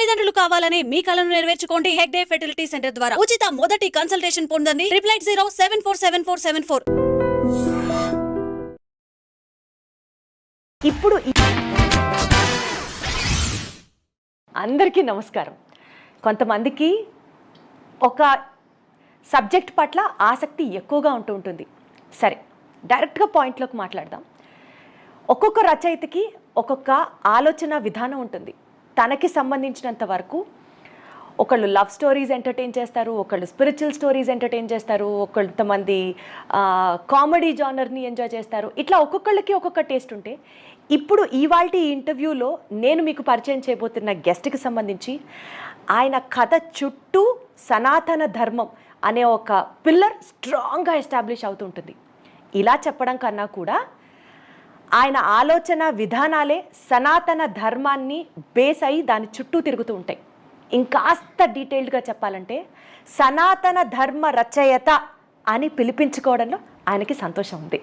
తల్లిదండ్రులు కావాలని మీ కలను నెరవేర్చుకోండి హెగ్డే ఫెర్టిలిటీ సెంటర్ ద్వారా ఉచిత మొదటి కన్సల్టేషన్ పొందండి 8807474774. ఇప్పుడు అందరికీ నమస్కారం. కొంతమందికి ఒక సబ్జెక్ట్ పట్ల ఆసక్తి ఎక్కువగా ఉంటుంది. సరే, డైరెక్ట్గా పాయింట్లోకి మాట్లాడదాం. ఒక్కొక్క రచయితకి ఒక్కొక్క ఆలోచన విధానం ఉంటుంది. తనకి సంబంధించినంత వరకు ఒకళ్ళు లవ్ స్టోరీస్ ఎంటర్టైన్ చేస్తారు, ఒకళ్ళు స్పిరిచువల్ స్టోరీస్ ఎంటర్టైన్ చేస్తారు, కొంతమంది కామెడీ జానర్ని ఎంజాయ్ చేస్తారు. ఇట్లా ఒక్కొక్కళ్ళకి ఒక్కొక్క టేస్ట్ ఉంటే, ఇప్పుడు ఇవాల్టి ఈ ఇంటర్వ్యూలో నేను మీకు పరిచయం చేయబోతున్న గెస్ట్కి సంబంధించి ఆయన కథ చుట్టూ సనాతన ధర్మం అనే ఒక పిల్లర్ స్ట్రాంగ్గా ఎస్టాబ్లిష్ అవుతుంటుంది. ఇలా చెప్పడం కన్నా కూడా ఆయన ఆలోచన విధానాలే సనాతన ధర్మాన్ని బేస్ అయ్యి దాని చుట్టూ తిరుగుతూ ఉంటాయి. ఇంకాస్త డీటెయిల్డ్గా చెప్పాలంటే సనాతన ధర్మ రచయిత అని పిలిపించుకోవడంలో ఆయనకి సంతోషం ఉంది.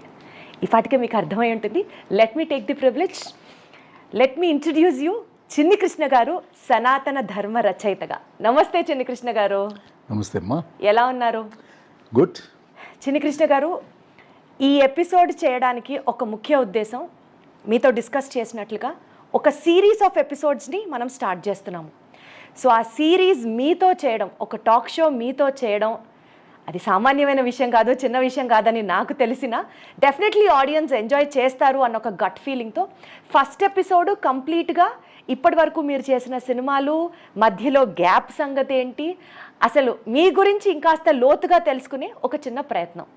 ఇప్పటికే మీకు అర్థమై ఉంటుంది. Let me take the privilege, let me introduce you Chinni Krishna గారు, సనాతన ధర్మ రచయితగా. నమస్తే చిన్ని కృష్ణ గారు. నమస్తే అమ్మా. ఎలా ఉన్నారు? గుడ్. చిన్ని కృష్ణ గారు, ఈ ఎపిసోడ్ చేయడానికి ఒక ముఖ్య ఉద్దేశం, మీతో డిస్కస్ చేసినట్లుగా ఒక సిరీస్ ఆఫ్ ఎపిసోడ్స్ని మనం స్టార్ట్ చేస్తున్నాము. సో ఆ సిరీస్ మీతో చేయడం, ఒక టాక్ షో మీతో చేయడం, అది సామాన్యమైన విషయం కాదు, చిన్న విషయం కాదని నాకు తెలిసిన, డెఫినెట్లీ ఆడియన్స్ ఎంజాయ్ చేస్తారు అన్న ఒక గట్ ఫీలింగ్తో ఫస్ట్ ఎపిసోడ్ కంప్లీట్గా ఇప్పటి వరకు మీరు చేసిన సినిమాలు, మధ్యలో గ్యాప్ సంగతి ఏంటి, అసలు మీ గురించి ఇంకాస్త లోతుగా తెలుసుకునే ఒక చిన్న ప్రయత్నం.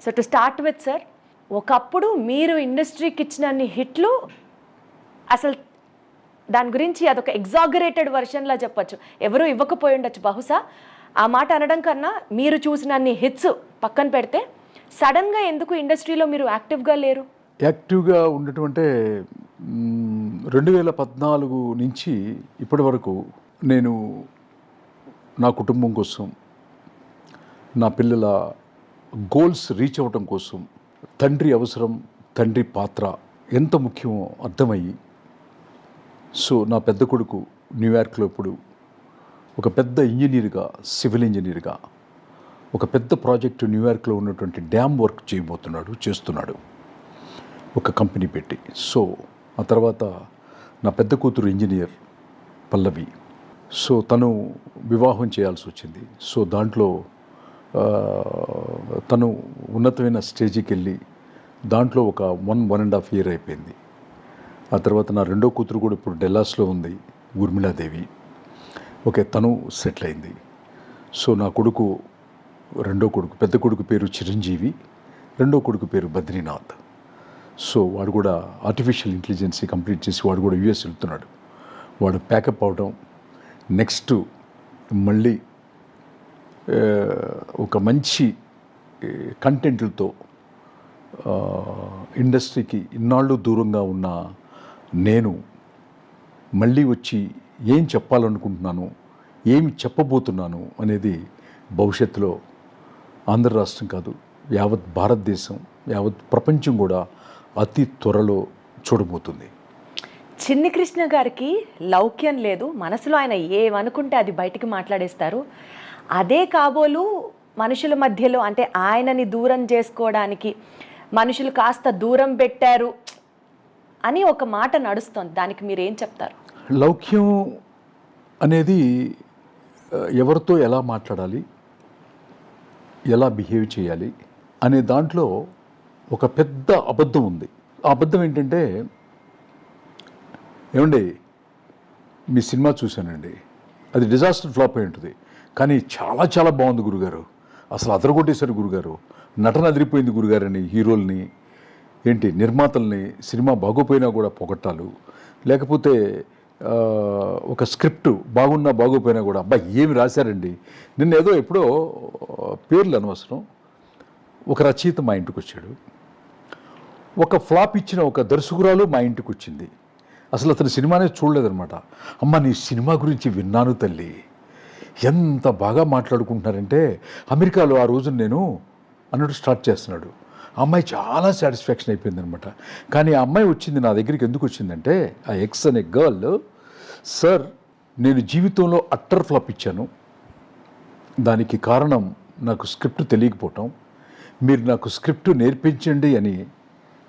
So to start with sir, ఒకప్పుడు మీరు ఇండస్ట్రీకి ఇచ్చినన్ని హిట్లు, అసలు దాని గురించి అదొక ఎగ్జాగరేటెడ్ వర్షన్లా చెప్పచ్చు. ఎవరూ ఇవ్వకపోయి ఉండొచ్చు బహుశా. ఆ మాట అనడం కన్నా మీరు చూసినన్ని హిట్స్ పక్కన పెడితే సడన్గా ఎందుకు ఇండస్ట్రీలో మీరు యాక్టివ్గా లేరు? యాక్టివ్గా ఉండటం అంటే 2014 నుంచి ఇప్పటి వరకు నేను నా కుటుంబం కోసం, నా పిల్లల గోల్స్ రీచ్ అవ్వటం కోసం తండ్రి అవసరం, తండ్రి పాత్ర ఎంత ముఖ్యమో అర్థమయ్యి, సో నా పెద్ద కొడుకు న్యూయార్క్లో ఇప్పుడు ఒక పెద్ద ఇంజనీర్గా, సివిల్ ఇంజనీర్గా ఒక పెద్ద ప్రాజెక్టు న్యూయార్క్లో ఉన్నటువంటి డ్యామ్ వర్క్ చేస్తున్నాడు ఒక కంపెనీ పెట్టి. సో ఆ తర్వాత నా పెద్ద కూతురు ఇంజనీర్ పల్లవి, సో తను వివాహం చేయాల్సి వచ్చింది. సో దాంట్లో తను ఉన్నతమైన స్టేజ్కి వెళ్ళి దాంట్లో ఒక 1.5 year అయిపోయింది. ఆ తర్వాత నా రెండో కూతురు కూడా ఇప్పుడు డెల్లాస్లో ఉంది, ఊర్మిళాదేవి. ఓకే, తను సెటిల్ అయింది. సో నా కొడుకు, పెద్ద కొడుకు పేరు చిరంజీవి, రెండో కొడుకు పేరు బద్రీనాథ్. సో వాడు కూడా ఆర్టిఫిషియల్ ఇంటెలిజెన్సీ కంప్లీట్ చేసి వాడు కూడా యూఎస్ వెళ్తున్నాడు. వాడు ప్యాకప్ అవడం, నెక్స్ట్ మళ్ళీ ఒక మంచి కంటెంట్లతో ఇండస్ట్రీకి ఇన్నాళ్ళు దూరంగా ఉన్న నేను మళ్ళీ వచ్చి ఏం చెప్పాలనుకుంటున్నాను, ఏమి చెప్పబోతున్నాను అనేది భవిష్యత్తులో ఆంధ్ర రాష్ట్రం కాదు, యావత్ భారతదేశం, యావత్ ప్రపంచం కూడా అతి త్వరలో చూడబోతుంది. చిన్ని కృష్ణ గారికి లౌక్యం లేదు. మనసులో ఆయన ఏమనుకుంటే అది బయటికి మాట్లాడేస్తారు. అదే కాబోలు మనుషుల మధ్యలో, అంటే ఆయనని దూరం చేసుకోవడానికి మనుషులు కాస్త దూరం పెట్టారు అని ఒక మాట నడుస్తోంది. దానికి మీరేం చెప్తారు? లౌక్యం అనేది ఎవరితో ఎలా మాట్లాడాలి, ఎలా బిహేవ్ చేయాలి అనే దాంట్లో ఒక పెద్ద అబద్ధం ఉంది. ఆ అబద్ధం ఏంటంటే, ఏమండి మీ సినిమా చూశానండి, అది డిజాస్టర్ ఫ్లాప్ అయి ఉంటుంది, కానీ చాలా చాలా బాగుంది గురుగారు, అసలు అదరగొట్టేశారు గురుగారు, నటన అదిరిపోయింది గురుగారు అని హీరోల్ని, ఏంటి నిర్మాతల్ని, సినిమా బాగోపోయినా కూడా పొగట్టాలు, లేకపోతే ఒక స్క్రిప్ట్ బాగున్నా బాగోపోయినా కూడా అబ్బా ఏమి రాశారండి. నిన్న ఏదో ఎప్పుడో పేర్లు అనవసరం, ఒక రచయిత మా ఇంటికి వచ్చాడు, ఒక ఫ్లాప్ ఇచ్చిన ఒక దర్శకురాలు మా ఇంటికి వచ్చింది. అసలు అతని సినిమానే చూడలేదనమాట. అమ్మ నీ సినిమా గురించి విన్నాను తల్లి, ఎంత బాగా మాట్లాడుకుంటున్నారంటే అమెరికాలో ఆ రోజు నేను అన్నట్టు స్టార్ట్ చేస్తున్నాడు. ఆ అమ్మాయి చాలా సాటిస్ఫాక్షన్ అయిపోయింది అనమాట. కానీ ఆ అమ్మాయి వచ్చింది నా దగ్గరికి ఎందుకు వచ్చిందంటే, ఆ ఎక్స్ అనే గర్ల్, సార్ నేను జీవితంలో అట్టర్ ఫ్లాప్ ఇచ్చాను. దానికి కారణం నాకు స్క్రిప్ట్ తెలియకపోవటం. మీరు నాకు స్క్రిప్ట్ నేర్పించండి అని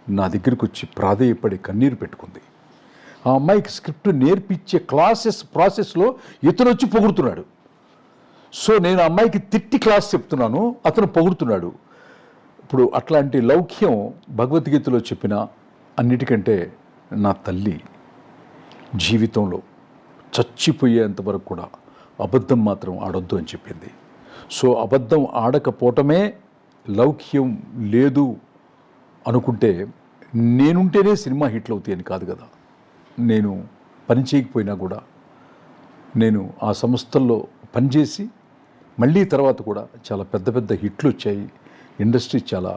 నా దగ్గరికి వచ్చి ప్రాధేయపడి కన్నీరు పెట్టుకుంది. ఆ అమ్మాయికి స్క్రిప్ట్ నేర్పించే ప్రాసెస్లో ఇతను వచ్చి పొగుడుతున్నాడు. సో నేను ఆ అమ్మాయికి తిట్టి క్లాస్ చెప్తున్నాను, అతను పొగుడుతున్నాడు. ఇప్పుడు అట్లాంటి లౌక్యం భగవద్గీతలో చెప్పిన అన్నిటికంటే నా తల్లి జీవితంలో చచ్చిపోయేంత వరకు కూడా అబద్ధం మాత్రం ఆడొద్దు అని చెప్పింది. సో అబద్ధం ఆడకపోవటమే లౌక్యం లేదు అనుకుంటే నేనుంటేనే సినిమా హిట్లు అవుతాయని కాదు కదా. నేను పని చేయకపోయినా కూడా నేను ఆ సంస్థల్లో పనిచేసి మళ్ళీ తర్వాత కూడా చాలా పెద్ద పెద్ద హిట్లు వచ్చాయి. ఇండస్ట్రీ చాలా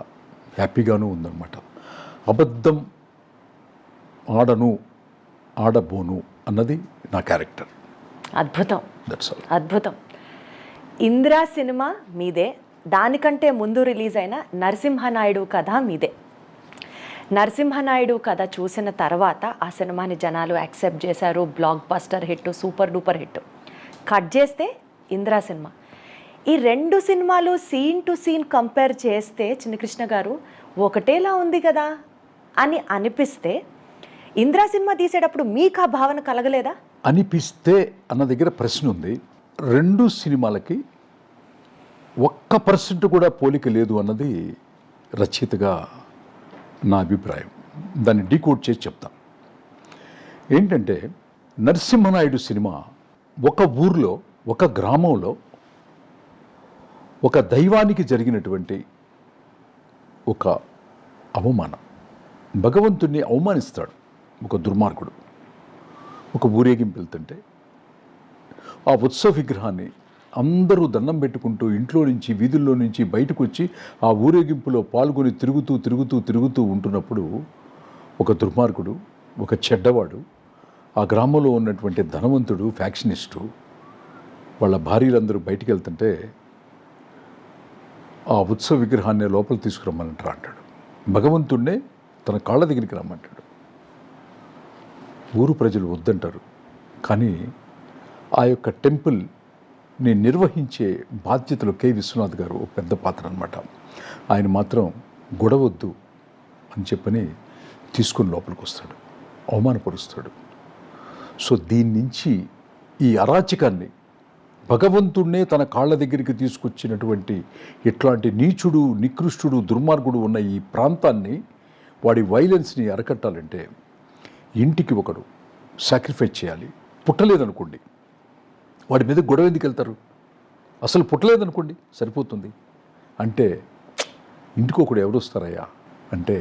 హ్యాపీగాను ఉందన్నమాట. అబద్ధం ఆడబోను అన్నది నా క్యారెక్టర్. అద్భుతం, దట్స్ ఆల్. అద్భుతం. ఇంద్రా సినిమా మీదే, దానికంటే ముందు రిలీజ్ అయిన నరసింహనాయుడు కథ మీదే. నరసింహనాయుడు కథ చూసిన తర్వాత ఆ సినిమాని జనాలు యాక్సెప్ట్ చేశారు. Block buster hit, super duper hit. Cut చేస్తే ఇంద్రా సినిమా. ఈ రెండు సినిమాలు సీన్ టు సీన్ కంపేర్ చేస్తే చిన్నకృష్ణ గారు ఒకటేలా ఉంది కదా అని అనిపిస్తే, ఇంద్రా సినిమా తీసేటప్పుడు మీకు ఆ భావన కలగలేదా? అనిపిస్తే అన్న దగ్గర ప్రశ్న ఉంది. రెండు సినిమాలకి 1% కూడా పోలిక లేదు అన్నది రచయితగా నా అభిప్రాయం. దాన్ని డీకోడ్ చేసి చెప్తాం. ఏంటంటే నరసింహనాయుడు సినిమా ఒక ఊర్లో, ఒక గ్రామంలో ఒక దైవానికి జరిగినటువంటి ఒక అవమానం. భగవంతుణ్ణి అవమానిస్తాడు ఒక దుర్మార్గుడు. ఒక ఊరేగింపు వెళ్తుంటే ఆ ఉత్సవ విగ్రహాన్ని అందరూ దండం పెట్టుకుంటూ ఇంట్లో నుంచి, వీధుల్లో నుంచి బయటకు వచ్చి ఆ ఊరేగింపులో పాల్గొని తిరుగుతూ ఉంటున్నప్పుడు ఒక దుర్మార్గుడు, ఒక చెడ్డవాడు, ఆ గ్రామంలో ఉన్నటువంటి ధనవంతుడు, ఫ్యాక్షనిస్టు వాళ్ళ భార్యలందరూ బయటికి వెళ్తుంటే ఆ ఉత్సవ విగ్రహాన్ని లోపల తీసుకురమ్మంటారు అంటాడు. భగవంతుడినే తన కాళ్ళ దగ్గరికి రమ్మంటాడు. ఊరు ప్రజలు వద్దంటారు. కానీ ఆ యొక్క టెంపుల్ని నిర్వహించే బాధ్యతలు కె విశ్వనాథ్ గారు ఒక పెద్ద పాత్ర అనమాట. ఆయన మాత్రం గొడవద్దు అని చెప్పని తీసుకుని లోపలికి వస్తాడు, అవమానపరుస్తాడు. సో దీని నుంచి ఈ అరాచకాన్ని, భగవంతుడినే తన కాళ్ళ దగ్గరికి తీసుకొచ్చినటువంటి ఇట్లాంటి నీచుడు, నికృష్టుడు, దుర్మార్గుడు ఉన్న ఈ ప్రాంతాన్ని, వాడి వైలెన్స్ని అరకట్టాలంటే ఇంటికి ఒకడు సాక్రిఫైస్ చేయాలి. పుట్టలేదనుకోండి, వాడి మీద గొడవ ఎందుకు వెళ్తారు? అసలు పుట్టలేదనుకోండి సరిపోతుంది. అంటే ఇంటికి ఒకడు ఎవరు వస్తారయ్యా అంటే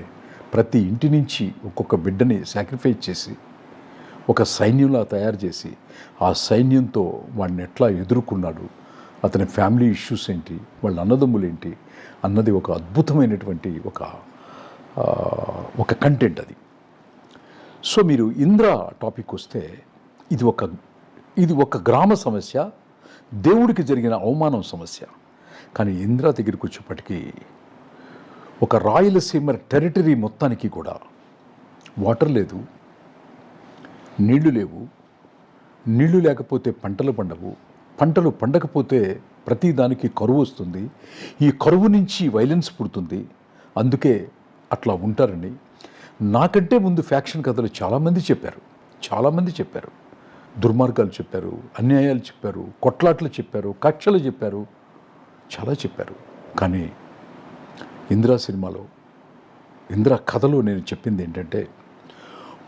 ప్రతి ఇంటి నుంచి ఒక్కొక్క బిడ్డని సాక్రిఫైస్ చేసి ఒక సైన్యంలా తయారు చేసి ఆ సైన్యంతో వాడిని ఎట్లా ఎదుర్కొన్నాడు, అతని ఫ్యామిలీ ఇష్యూస్ ఏంటి, వాళ్ళ అన్నదమ్ములు ఏంటి అన్నది ఒక అద్భుతమైనటువంటి ఒక కంటెంట్ అది. సో మీరు ఇంద్ర టాపిక్ వస్తే ఇది ఒక గ్రామ సమస్య, దేవుడికి జరిగిన అవమానం సమస్య. కానీ ఇంద్ర దగ్గరికి వచ్చేప్పటికీ ఒక రాయలసీమ టెరిటరీ మొత్తానికి కూడా వాటర్ లేదు, నీళ్లు లేవు. నీళ్లు లేకపోతే పంటలు పండవు, పంటలు పండకపోతే ప్రతి దానికి కరువు వస్తుంది. ఈ కరువు నుంచి వైలెన్స్ పుడుతుంది. అందుకే అట్లా ఉంటారని నాకంటే ముందు ఫ్యాక్షన్ కథలు చాలామంది చెప్పారు. దుర్మార్గాలు చెప్పారు, అన్యాయాలు చెప్పారు, కొట్లాట్లు చెప్పారు, కక్షలు చెప్పారు, చాలా చెప్పారు. కానీ ఇందిరా సినిమాలో, ఇందిరా కథలో నేను చెప్పింది ఏంటంటే,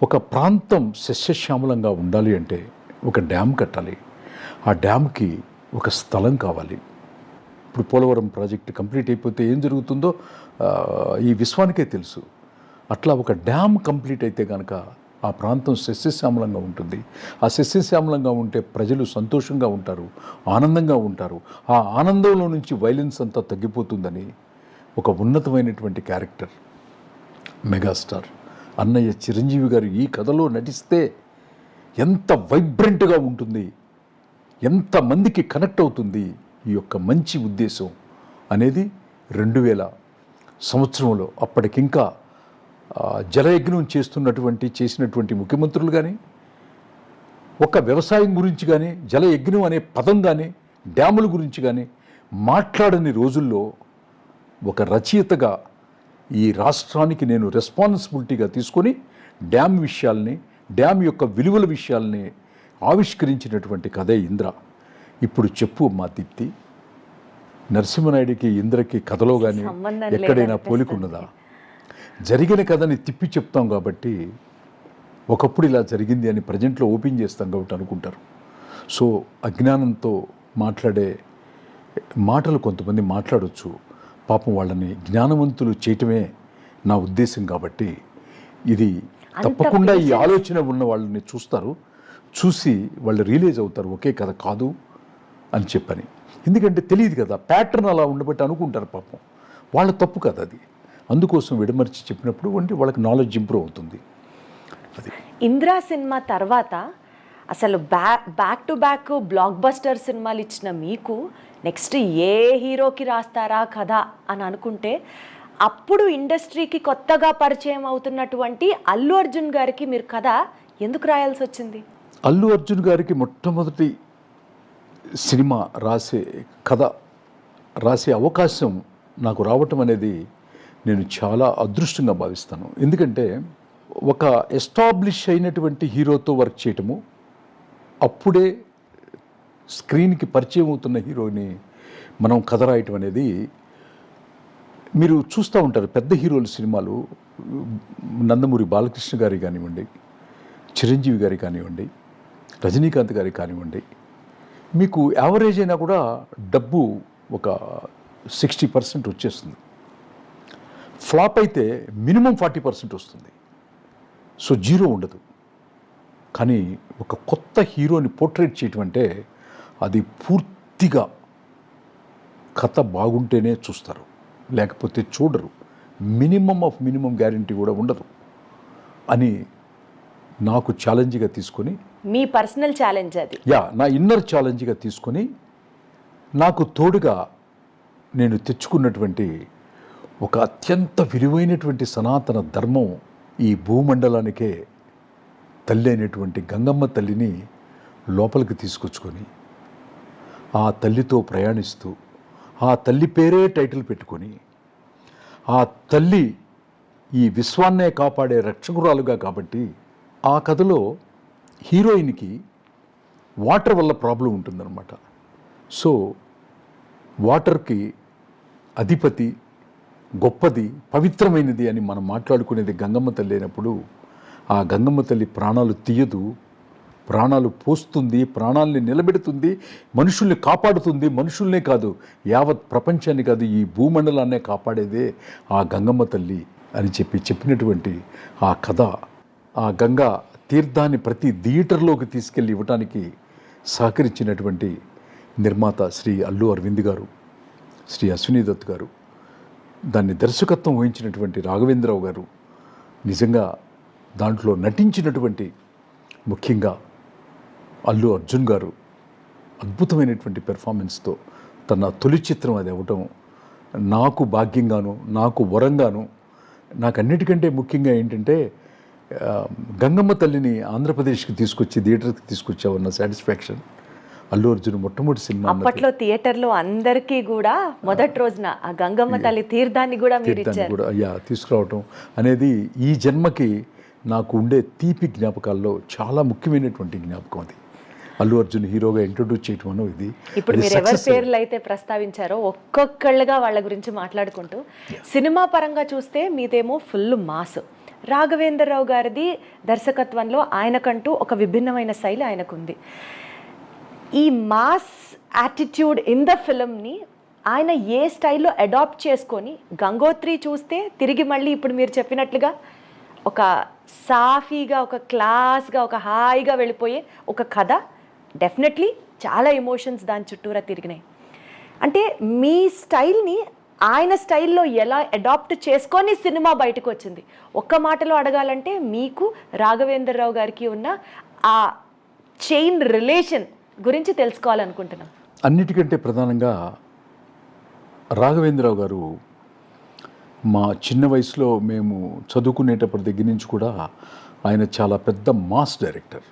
ఒక ప్రాంతం సస్యశ్యామలంగా ఉండాలి అంటే ఒక డ్యామ్ కట్టాలి. ఆ డ్యామ్కి ఒక స్థలం కావాలి. ఇప్పుడు పోలవరం ప్రాజెక్టు కంప్లీట్ అయిపోతే ఏం జరుగుతుందో ఈ విశ్వానికే తెలుసు. అట్లా ఒక డ్యామ్ కంప్లీట్ అయితే కనుక ఆ ప్రాంతం సస్యశ్యామలంగా ఉంటుంది. ఆ సస్యశ్యామలంగా ఉంటే ప్రజలు సంతోషంగా ఉంటారు, ఆనందంగా ఉంటారు. ఆ ఆనందంలో నుంచి వైలెన్స్ అంతా తగ్గిపోతుందని ఒక ఉన్నతమైనటువంటి క్యారెక్టర్ మెగాస్టార్ అన్నయ్య చిరంజీవి గారు ఈ కథలో నటిస్తే ఎంత వైబ్రెంట్గా ఉంటుంది, ఎంతమందికి కనెక్ట్ అవుతుంది ఈ యొక్క మంచి ఉద్దేశం అనేది 2000 సంవత్సరంలో అప్పటికింకా జలయజ్ఞం చేసినటువంటి ముఖ్యమంత్రులు కానీ, ఒక వ్యవసాయం గురించి కానీ జలయజ్ఞం అనే పదం కానీ డ్యాముల గురించి కానీ మాట్లాడని రోజుల్లో ఒక రచయితగా ఈ రాష్ట్రానికి నేను రెస్పాన్సిబిలిటీగా తీసుకొని డ్యామ్ విషయాల్ని డ్యామ్ యొక్క విలువల విషయాల్ని ఆవిష్కరించినటువంటి కథే ఇంద్ర. ఇప్పుడు చెప్పు మా దీప్తి, నరసింహనాయుడికి ఇంద్రకి కథలో కానీ సంబంధం ఎక్కడైనా లేదనిపిస్తుంది. పోలికున్నదా? జరిగిన కథని తిప్పి చెప్తాం కాబట్టి ఒకప్పుడు ఇలా జరిగింది అని ప్రజెంట్లో ఓపెన్ చేస్తాం కాబట్టి అనుకుంటారు. సో అజ్ఞానంతో మాట్లాడే మాటలు కొంతమంది మాట్లాడవచ్చు. పాపం వాళ్ళని జ్ఞానవంతులు చేయటమే నా ఉద్దేశం కాబట్టి ఇది తప్పకుండా ఈ ఆలోచన ఉన్న వాళ్ళని చూస్తారు, చూసి వాళ్ళు రియలైజ్ అవుతారు ఒకే కథ కాదు అని చెప్పని. ఎందుకంటే తెలియదు కదా, ప్యాటర్న్ అలా ఉండబట్టి అనుకుంటారు. పాపం వాళ్ళ తప్పు కదా అది. అందుకోసం విడమర్చి చెప్పినప్పుడు వంటి వాళ్ళకి నాలెడ్జ్ ఇంప్రూవ్ అవుతుంది. అది ఇంద్రా సినిమా తర్వాత అసలు back to back block buster సినిమాలు ఇచ్చిన మీకు నెక్స్ట్ ఏ హీరోకి రాస్తారా కథ అని అనుకుంటే అప్పుడు ఇండస్ట్రీకి కొత్తగా పరిచయం అవుతున్నటువంటి అల్లు అర్జున్ గారికి మీరు కథ ఎందుకు రాయాల్సి వచ్చింది? అల్లు అర్జున్ గారికి మొట్టమొదటి సినిమా కథ రాసే అవకాశం నాకు రావటం అనేది నేను చాలా అదృష్టంగా భావిస్తాను. ఎందుకంటే ఒక ఎస్టాబ్లిష్ అయినటువంటి హీరోతో వర్క్ చేయటము, అప్పుడే స్క్రీన్కి పరిచయం అవుతున్న హీరోని మనం కథ రాయటం అనేది మీరు చూస్తూ ఉంటారు. పెద్ద హీరోల సినిమాలు నందమూరి బాలకృష్ణ గారి కానివ్వండి, చిరంజీవి గారి కానివ్వండి, రజనీకాంత్ గారి కానివ్వండి, మీకు యావరేజ్ అయినా కూడా డబ్బు ఒక 60% వచ్చేస్తుంది. ఫ్లాప్ అయితే మినిమం 40% వస్తుంది. సో జీరో ఉండదు. కానీ ఒక కొత్త హీరోని పోర్ట్రేట్ చేయటం అంటే అది పూర్తిగా కథ బాగుంటేనే చూస్తారు, లేకపోతే చూడరు. మినిమం గ్యారంటీ కూడా ఉండదు అని నాకు ఛాలెంజ్గా తీసుకొని, మీ పర్సనల్ ఛాలెంజ్ అది? నా ఇన్నర్ ఛాలెంజ్గా తీసుకొని నాకు తోడుగా నేను తెచ్చుకున్నటువంటి ఒక అత్యంత విలువైనటువంటి సనాతన ధర్మం, ఈ భూమండలానికే తల్లి అయినటువంటి గంగమ్మ తల్లిని లోపలికి తీసుకొచ్చుకొని ఆ తల్లితో ప్రయాణిస్తూ ఆ తల్లి పేరే టైటిల్ పెట్టుకొని ఆ తల్లి ఈ విశ్వాన్నే కాపాడే రక్షకురాలుగా కాబట్టి ఆ కథలో హీరోయిన్కి వాటర్ వల్ల ప్రాబ్లం ఉంటుందన్నమాట. సో వాటర్కి అధిపతి, గొప్పది, పవిత్రమైనది అని మనం మాట్లాడుకునేది గంగమ్మ తల్లి అయినప్పుడు ఆ గంగమ్మ తల్లి ప్రాణాలు తీయదు, ప్రాణాలు పోస్తుంది, ప్రాణాలని నిలబెడుతుంది, మనుషుల్ని కాపాడుతుంది. మనుషుల్నే కాదు, యావత్ ప్రపంచాన్ని కాదు, ఈ భూమండలాన్నే కాపాడేదే ఆ గంగమ్మ తల్లి అని చెప్పినటువంటి ఆ కథ, ఆ గంగా తీర్థాన్ని ప్రతి థియేటర్లోకి తీసుకెళ్ళి ఇవ్వటానికి సహకరించినటువంటి నిర్మాత శ్రీ అల్లు అరవింద్ గారు, శ్రీ అశ్విని దత్ గారు, దాన్ని దర్శకత్వం వహించినటువంటి రాఘవేంద్రరావు గారు, నిజంగా దాంట్లో నటించినటువంటి ముఖ్యంగా అల్లు అర్జున్ గారు అద్భుతమైనటువంటి పెర్ఫార్మెన్స్తో తన తొలి చిత్రం అది అవ్వటం నాకు భాగ్యంగాను, నాకు వరంగాను, నాకు అన్నిటికంటే ముఖ్యంగా ఏంటంటే గంగమ్మ తల్లిని ఆంధ్రప్రదేశ్కి తీసుకొచ్చి థియేటర్కి తీసుకొచ్చావన్న సాటిస్ఫాక్షన్. అల్లు అర్జున్ మొట్టమొదటి సినిమా అప్పట్లో థియేటర్లో అందరికీ కూడా మొదటి రోజున ఆ గంగమ్మ తల్లి తీర్థాన్ని కూడా మీరు ఇచ్చారు. కూడా తీసుకురావటం అనేది ఈ జన్మకి నాకు ఉండే తీపి జ్ఞాపకాల్లో చాలా ముఖ్యమైనటువంటి జ్ఞాపకం అది. అల్లు అర్జున్ హీరోగా ఇంట్రొడ్యూస్ చేయటం అన్నో ఇది. ఇప్పుడు మీరు ఎవరి పేర్లు అయితే ప్రస్తావించారో ఒక్కొక్కళ్ళుగా వాళ్ళ గురించి మాట్లాడుకుంటూ, సినిమా పరంగా చూస్తే మీదేమో ఫుల్ మాస్, రాఘవేంద్రరావు గారిది దర్శకత్వంలో ఆయనకంటూ ఒక విభిన్నమైన శైలి ఆయనకుంది. ఈ మాస్ యాటిట్యూడ్ ఇన్ ద ఫిల్మ్ని ఆయన ఏ స్టైల్లో అడాప్ట్ చేసుకొని, గంగోత్రి చూస్తే తిరిగి మళ్ళీ ఇప్పుడు మీరు చెప్పినట్లుగా ఒక సాఫీగా, ఒక క్లాస్గా, ఒక హాయిగా వెళ్ళిపోయే ఒక కథ, డెఫినెట్లీ చాలా ఎమోషన్స్ దాని చుట్టూరా తిరిగినాయి. అంటే మీ స్టైల్ని ఆయన స్టైల్లో ఎలా అడాప్ట్ చేసుకొని సినిమా బయటకు వచ్చింది? ఒక్క మాటలో అడగాలంటే మీకు రాఘవేంద్రరావు గారికి ఉన్న ఆ చైన్ రిలేషన్ గురించి తెలుసుకోవాలనుకుంటున్నాం. అన్నిటికంటే ప్రధానంగా రాఘవేంద్రరావు గారు మా చిన్న వయసులో మేము చదువుకునేటప్పటి దగ్గర నుంచి కూడా ఆయన చాలా పెద్ద మాస్ డైరెక్టర్.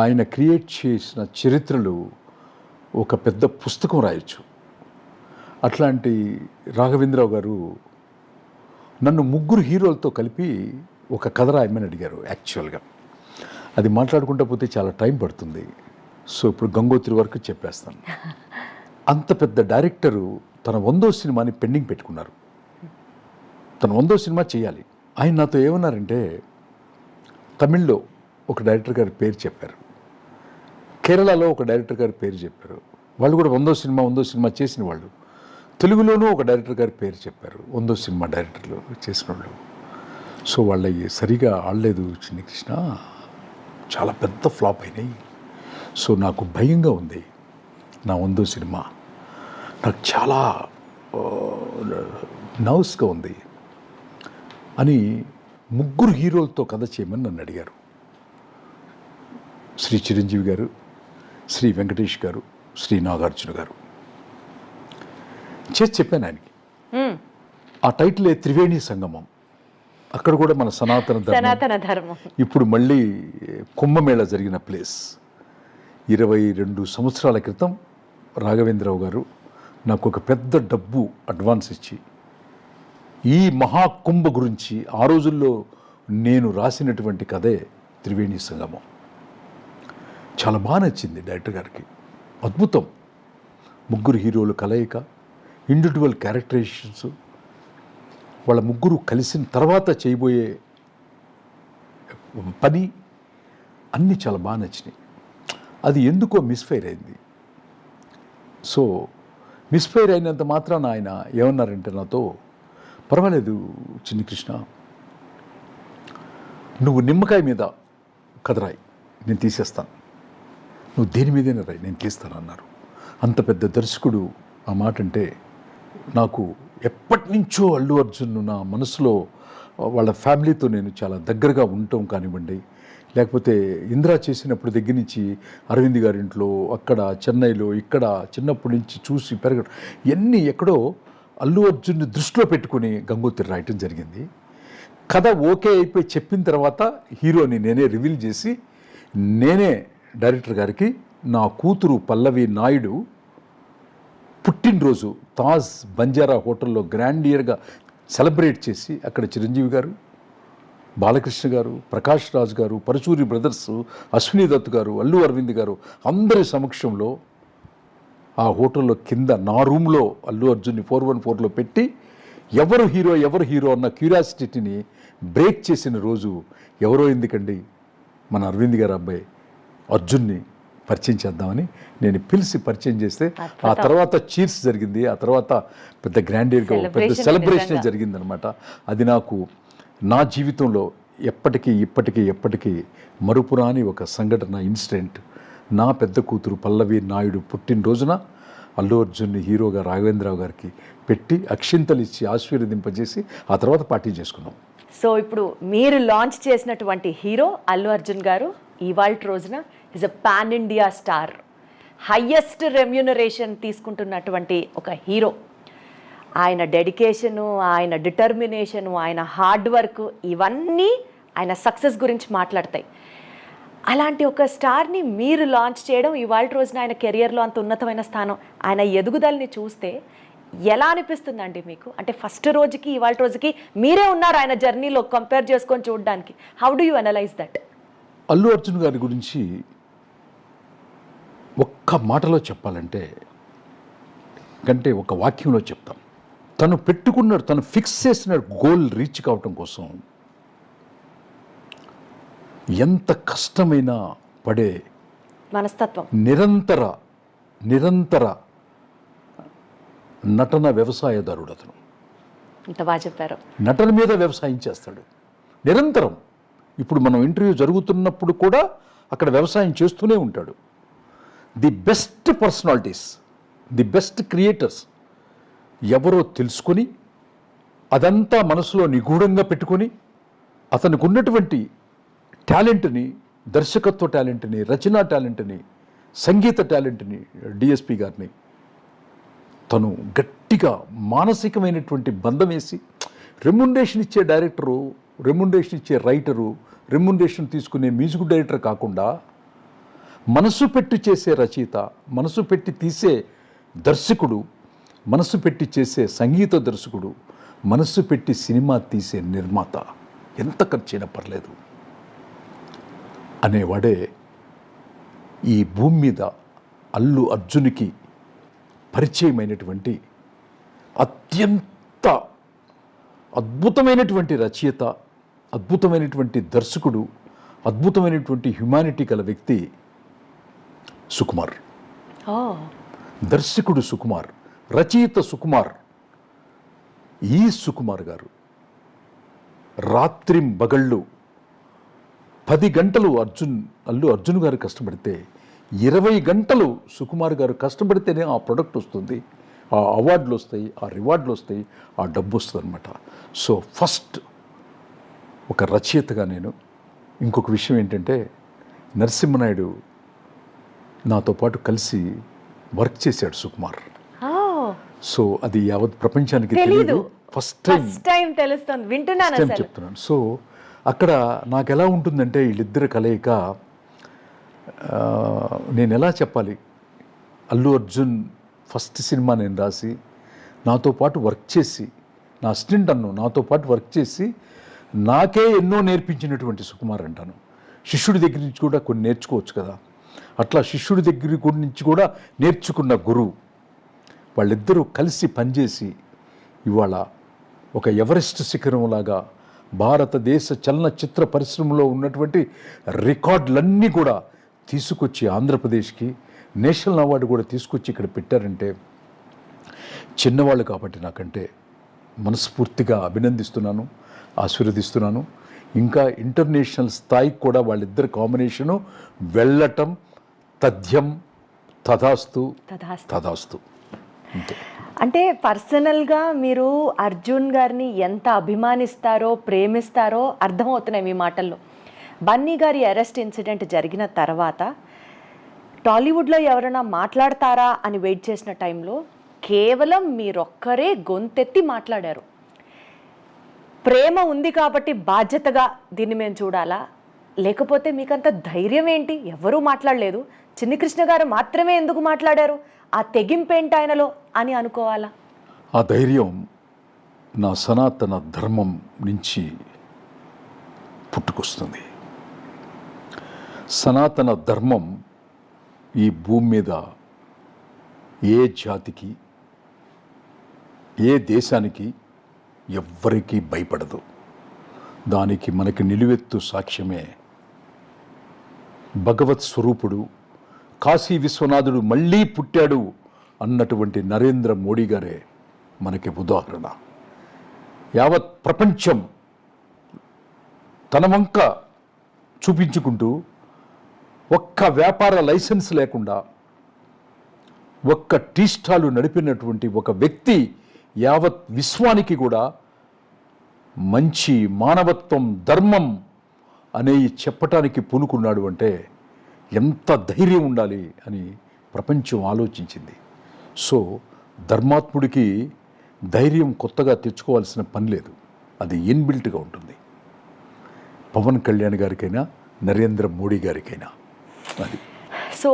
ఆయన క్రియేట్ చేసిన చరిత్రలు ఒక పెద్ద పుస్తకం రాయొచ్చు. అట్లాంటి రాఘవేంద్రరావు గారు నన్ను 3 హీరోలతో కలిపి ఒక కథ రాయమని అడిగారు. యాక్చువల్గా అది మాట్లాడుకుంటూ పోతే చాలా టైం పడుతుంది. సో ఇప్పుడు గంగోత్రి వరకు చెప్పేస్తాను. అంత పెద్ద డైరెక్టరు తన 100వ సినిమాని పెండింగ్ పెట్టుకున్నారు. తన 100వ సినిమా చేయాలి. ఆయన నాతో ఏమన్నారంటే, తమిళ్లో ఒక డైరెక్టర్ గారి పేరు చెప్పారు, కేరళలో ఒక డైరెక్టర్ గారి పేరు చెప్పారు. వాళ్ళు కూడా 100వ సినిమా చేసిన వాళ్ళు. తెలుగులోనూ ఒక డైరెక్టర్ గారి పేరు చెప్పారు, 100వ సినిమా డైరెక్టర్లు చేసిన వాళ్ళు. సో వాళ్ళవి సరిగా ఆడలేదు చిన్ని కృష్ణ, చాలా పెద్ద ఫ్లాప్ అయినాయి. సో నాకు భయంగా ఉంది నా 100వ సినిమా, నాకు చాలా నర్వస్గా ఉంది అని 3 హీరోలతో కథ చేయమని నన్ను అడిగారు. శ్రీ చిరంజీవి గారు, శ్రీ వెంకటేష్ గారు, శ్రీ నాగార్జున గారు. చేసి చెప్పాను ఆయనకి. ఆ టైటిలే త్రివేణి సంగమం. అక్కడ కూడా మన సనాతన ధర్మం ఇప్పుడు మళ్ళీ కుంభమేళ జరిగిన ప్లేస్. 22 సంవత్సరాల క్రితం రాఘవేంద్రరావు గారు నాకు ఒక పెద్ద డబ్బు అడ్వాన్స్ ఇచ్చి ఈ మహాకుంభ గురించి ఆ రోజుల్లో నేను రాసినటువంటి కథే త్రివేణి సంగమం. చాలా బాగా నచ్చింది డైరెక్టర్ గారికి. అద్భుతం. 3 హీరోలు కలయిక, ఇండివిజువల్ క్యారెక్టరైజేషన్స్, వాళ్ళ 3 కలిసిన తర్వాత చేయబోయే పని అన్నీ చాలా బాగా నచ్చినాయి. అది ఎందుకో మిస్ఫైర్ అయింది. సో మిస్ఫైర్ అయినంత మాత్రాన ఆయన ఏమన్నారంటే నాతో, పర్వాలేదు చిన్ని కృష్ణ, నువ్వు నిమ్మకాయ మీద కథ రాయి, నేను తీసేస్తాను, నువ్వు దేని మీదైనా రాయి, నేను తీస్తాను అన్నారు. అంత పెద్ద దర్శకుడు ఆ మాట అంటే నాకు ఎప్పటి నుంచో అల్లు అర్జున్ నా మనసులో, వాళ్ళ ఫ్యామిలీతో నేను చాలా దగ్గరగా ఉండటం కానివ్వండి, లేకపోతే ఇందిరా చేసినప్పుడు దగ్గర నుంచి అరవింద్ గారి ఇంట్లో, అక్కడ చెన్నైలో, ఇక్కడ చిన్నప్పటి నుంచి చూసి పెరగడం, ఇవన్నీ ఎక్కడో అల్లు అర్జున్ని దృష్టిలో పెట్టుకుని గంగోత్రి రాయటం జరిగింది. కథ ఓకే అయిపోయి చెప్పిన తర్వాత హీరోని నేనే రివీల్ చేసి, నేనే డైరెక్టర్ గారికి నా కూతురు పల్లవి నాయుడు పుట్టినరోజు తాజ్ బంజారా హోటల్లో గ్రాండియర్గా సెలబ్రేట్ చేసి, అక్కడ చిరంజీవి గారు, బాలకృష్ణ గారు, ప్రకాష్ రాజ్ గారు, పరచూరి బ్రదర్స్, అశ్విని దత్ గారు, అల్లు అరవింద్ గారు అందరి సమక్షంలో ఆ హోటల్లో కింద నా రూమ్లో అల్లు అర్జున్ని 414లో పెట్టి ఎవరు హీరో అన్న క్యూరియాసిటీని బ్రేక్ చేసిన రోజు. ఎవరో ఎందుకండి, మన అరవింద్ గారు అబ్బాయి అర్జున్ని పరిచయం చేద్దామని నేను పిలిచి పరిచయం చేస్తే, ఆ తర్వాత చీర్స్ జరిగింది, ఆ తర్వాత పెద్ద గ్రాండియర్గా పెద్ద సెలబ్రేషన్ జరిగిందనమాట. అది నాకు నా జీవితంలో ఎప్పటికీ మరుపురాని ఒక సంఘటన, ఇన్సిడెంట్. నా పెద్ద కూతురు పల్లవి నాయుడు పుట్టినరోజున అల్లు అర్జున్ని హీరోగా రాఘవేంద్రరావు గారికి పెట్టి అక్షింతలు ఇచ్చి ఆశీర్వదింపజేసి ఆ తర్వాత పార్టీ చేసుకున్నాం. సో ఇప్పుడు మీరు లాంచ్ చేసినటువంటి హీరో అల్లు అర్జున్ గారు ఇవాళ రోజున is a pan India star, highest remuneration తీసుకుంటున్నటువంటి ఒక హీరో. ఆయన డెడికేషను, ఆయన డిటర్మినేషను, ఆయన హార్డ్ వర్క్, ఇవన్నీ ఆయన సక్సెస్ గురించి మాట్లాడతాయి. అలాంటి ఒక స్టార్ని మీరు లాంచ్ చేయడం, ఇవాళ రోజున ఆయన కెరియర్లో అంత ఉన్నతమైన స్థానం, ఆయన ఎదుగుదలని చూస్తే ఎలా అనిపిస్తుందండి మీకు? అంటే ఫస్ట్ రోజుకి ఇవాళ రోజుకి మీరే ఉన్నారు ఆయన జర్నీలో కంపేర్ చేసుకొని చూడడానికి. How do you analyse that? Allu Arjun గారి గురించి ఒక్క మాటలో చెప్పాలంటే, కంటే ఒక వాక్యంలో చెప్తాం. తను ఫిక్స్ చేసిన గోల్ రీచ్ కావటం కోసం ఎంత కష్టమైనా పడే మనస్తత్వం, నిరంతర నటన వ్యవసాయదారుడు అతను. ఇంత బాగా చెప్పారు. నటన మీద వ్యవసాయం చేస్తాడు నిరంతరం. ఇప్పుడు మనం ఇంటర్వ్యూ జరుగుతున్నప్పుడు కూడా అక్కడ వ్యవసాయం చేస్తూనే ఉంటాడు. The best personalities, the best creators ఎవరో తెలుసుకొని అదంతా మనసులో నిగూఢంగా పెట్టుకొని అతనికి ఉన్నటువంటి టాలెంట్ని, దర్శకత్వ టాలెంట్ని, రచనా టాలెంట్ని, సంగీత టాలెంట్ని, డిఎస్పి గారిని తను గట్టిగా మానసికమైనటువంటి బంధం వేసి, రెమ్యునరేషన్ ఇచ్చే డైరెక్టరు, రెమ్యునరేషన్ ఇచ్చే రైటరు, రెమ్యునరేషన్ తీసుకునే మ్యూజిక్ డైరెక్టర్ కాకుండా మనసు పెట్టి చేసే రచయిత, మనసు పెట్టి తీసే దర్శకుడు, మనసు పెట్టి చేసే సంగీత దర్శకుడు, మనసు పెట్టి సినిమా తీసే నిర్మాత ఎంత ఖర్చైనా పర్లేదు అనేవాడే ఈ భూమి మీద అల్లు అర్జున్కి పరిచయమైనటువంటి అత్యంత అద్భుతమైనటువంటి రచయిత, అద్భుతమైనటువంటి దర్శకుడు, అద్భుతమైనటువంటి హ్యుమానిటీ గల వ్యక్తి సుకుమార్. దర్శకుడు సుకుమార్, రచయిత సుకుమార్. ఈ సుకుమార్ గారు రాత్రింబగళ్ళు 10 గంటలు అల్లు అర్జున్ గారు కష్టపడితే 20 గంటలు సుకుమార్ గారు కష్టపడితేనే ఆ ప్రొడక్ట్ వస్తుంది, ఆ అవార్డులు వస్తాయి, ఆ రివార్డులు వస్తాయి, ఆ డబ్బు వస్తుంది అనమాట. సో ఫస్ట్ ఒక రచయితగా నేను ఇంకొక విషయం ఏంటంటే, నరసింహనాయుడు నాతో పాటు కలిసి వర్క్ చేశాడు సుకుమార్. సో అది యావత్ ప్రపంచానికి తెలియదు. ఫస్ట్ టైం తెలుస్తుంది, వింటున్నాను, చెప్తున్నాను. సో అక్కడ నాకు ఎలా ఉంటుందంటే వీళ్ళిద్దరు కలయిక, నేను ఎలా చెప్పాలి, అల్లు అర్జున్ ఫస్ట్ సినిమా నేను రాసి నాతో పాటు వర్క్ చేసి, నా అసిస్టెంట్ నాతో పాటు వర్క్ చేసి నాకే ఎన్నో నేర్పించినటువంటి సుకుమార్ అంటాను. శిష్యుడి దగ్గర నుంచి కూడా కొన్ని నేర్చుకోవచ్చు కదా, అట్లా శిష్యుడి దగ్గర నుంచి కూడా నేర్చుకున్న గురువు. వాళ్ళిద్దరూ కలిసి పనిచేసి ఇవాళ ఒక ఎవరెస్ట్ శిఖరంలాగా భారతదేశ చలనచిత్ర పరిశ్రమలో ఉన్నటువంటి రికార్డులన్నీ కూడా తీసుకొచ్చి ఆంధ్రప్రదేశ్కి నేషనల్ అవార్డు కూడా తీసుకొచ్చి ఇక్కడ పెట్టారంటే చిన్నవాళ్ళు కాబట్టి నాకంటే మనస్ఫూర్తిగా అభినందిస్తున్నాను, ఆశీర్వదిస్తున్నాను. ఇంకా ఇంటర్నేషనల్ స్థాయికి కూడా వాళ్ళిద్దరు కాంబినేషను వెళ్ళటం తథ్యం, తథాస్తు తథాస్తు. అంటే పర్సనల్గా మీరు అర్జున్ గారిని ఎంత అభిమానిస్తారో, ప్రేమిస్తారో అర్థమవుతున్నాయి మీ మాటల్లో. బన్నీ గారి అరెస్ట్ ఇన్సిడెంట్ జరిగిన తర్వాత టాలీవుడ్లో ఎవరైనా మాట్లాడతారా అని వెయిట్ చేసిన టైంలో కేవలం మీరొక్కరే గొంతెత్తి మాట్లాడారు. ప్రేమ ఉంది కాబట్టి బాధ్యతగా దీన్ని మేము చూడాలా, లేకపోతే మీకంత ధైర్యం ఏంటి? ఎవరూ మాట్లాడలేదు, చిన్ని కృష్ణ గారు మాత్రమే ఎందుకు మాట్లాడారు? ఆ తెగింపేంటి ఆయనలో అని అనుకోవాలా? ఆ ధైర్యం నా సనాతన ధర్మం నుంచి పుట్టుకొస్తుంది. సనాతన ధర్మం ఈ భూమి మీద ఏ జాతికి, ఏ దేశానికి, ఎవ్వరికీ భయపడదు. దానికి మనకి నిలువెత్తు సాక్ష్యమే భగవత్ స్వరూపుడు, కాశీ విశ్వనాథుడు మళ్ళీ పుట్టాడు అన్నటువంటి నరేంద్ర మోడీ గారే మనకి ఉదాహరణ. యావత్ ప్రపంచం తన వంక చూపించుకుంటూ ఒక్క వ్యాపార లైసెన్స్ లేకుండా ఒక్క టీ స్టాలు నడిపినటువంటి ఒక వ్యక్తి యావత్ విశ్వానికి కూడా మంచి మానవత్వం, ధర్మం అనేవి చెప్పటానికి పూనుకున్నాడు అంటే ఎంత ధైర్యం ఉండాలి అని ప్రపంచం ఆలోచించింది. సో ధర్మాత్ముడికి ధైర్యం కొత్తగా తెచ్చుకోవాల్సిన పని లేదు, అది ఇన్బిల్ట్గా ఉంటుంది. పవన్ కళ్యాణ్ గారికైనా, నరేంద్ర మోడీ గారికైనా. అది సో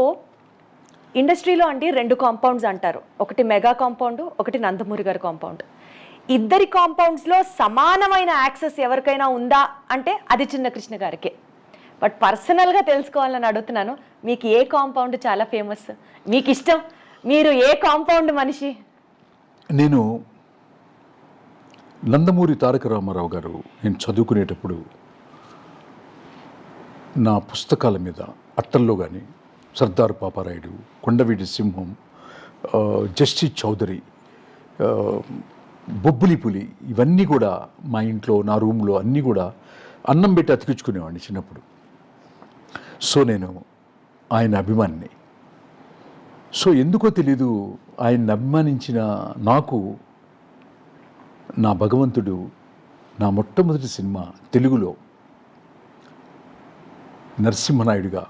ఇండస్ట్రీలో అంటే 2 కాంపౌండ్స్ అంటారు, ఒకటి మెగా కాంపౌండ్, ఒకటి నందమూరి గారి కాంపౌండ్. ఇద్దరి కాంపౌండ్స్లో సమానమైన యాక్సెస్ ఎవరికైనా ఉందా అంటే అది చిన్న కృష్ణ గారికే. బట్ పర్సనల్గా తెలుసుకోవాలని అడుగుతున్నాను, మీకు ఏ కాంపౌండ్ చాలా ఫేమస్, మీకు ఇష్టం, మీరు ఏ కాంపౌండ్ మనిషి? నేను నందమూరి తారక రామారావు గారు నేను చదువుకునేటప్పుడు నా పుస్తకాల మీద అట్టల్లో కానీ సర్దార్ పాపారాయుడు, కొండవీటి సింహం, జస్టిస్ చౌదరి, బొబ్బులి పులి, ఇవన్నీ కూడా మా ఇంట్లో, నా రూమ్లో అన్నీ కూడా అన్నం పెట్టి అతికించుకునేవాడిని చిన్నప్పుడు. సో నేను ఆయన అభిమానిని. సో ఎందుకో తెలీదు, ఆయన్ని అభిమానించిన నాకు నా భగవంతుడు నా మొట్టమొదటి సినిమా తెలుగులో నరసింహనాయుడుగా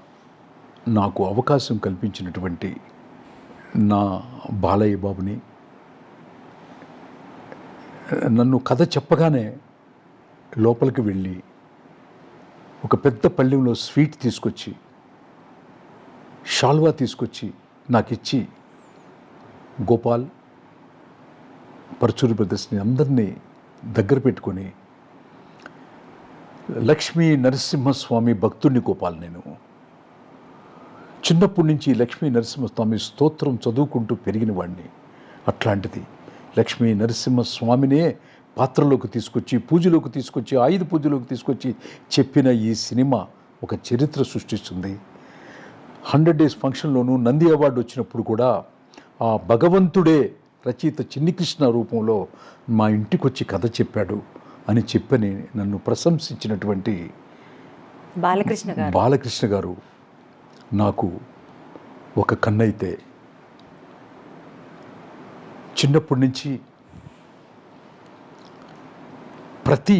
నాకు అవకాశం కల్పించినటువంటి నా బాలయ్య బాబుని, నన్ను కథ చెప్పగానే లోపలికి వెళ్ళి ఒక పెద్ద పళ్ళెంలో స్వీట్ తీసుకొచ్చి షాల్వా తీసుకొచ్చి నాకు ఇచ్చి గోపాల్, పరచూరి బ్రదర్స్ని అందరినీ దగ్గర పెట్టుకొని, లక్ష్మీ నరసింహస్వామి భక్తుడిని గోపాల్. నేను చిన్నప్పటి నుంచి లక్ష్మీ నరసింహస్వామి స్తోత్రం చదువుకుంటూ పెరిగిన వాడిని. అట్లాంటిది లక్ష్మీ నరసింహస్వామినే పాత్రలోకి తీసుకొచ్చి, పూజలోకి తీసుకొచ్చి, ఆయుధ పూజలోకి తీసుకొచ్చి చెప్పిన ఈ సినిమా ఒక చరిత్ర సృష్టిస్తుంది. 100 Days ఫంక్షన్లోనూ నంది అవార్డు వచ్చినప్పుడు కూడా ఆ భగవంతుడే రచయిత చిన్ని కృష్ణ రూపంలో మా ఇంటికి వచ్చి కథ చెప్పాడు అని చెప్పని నన్ను ప్రశంసించినటువంటి బాలకృష్ణ గారు నాకు ఒక కన్నైతే, చిన్నప్పటి నుంచి ప్రతి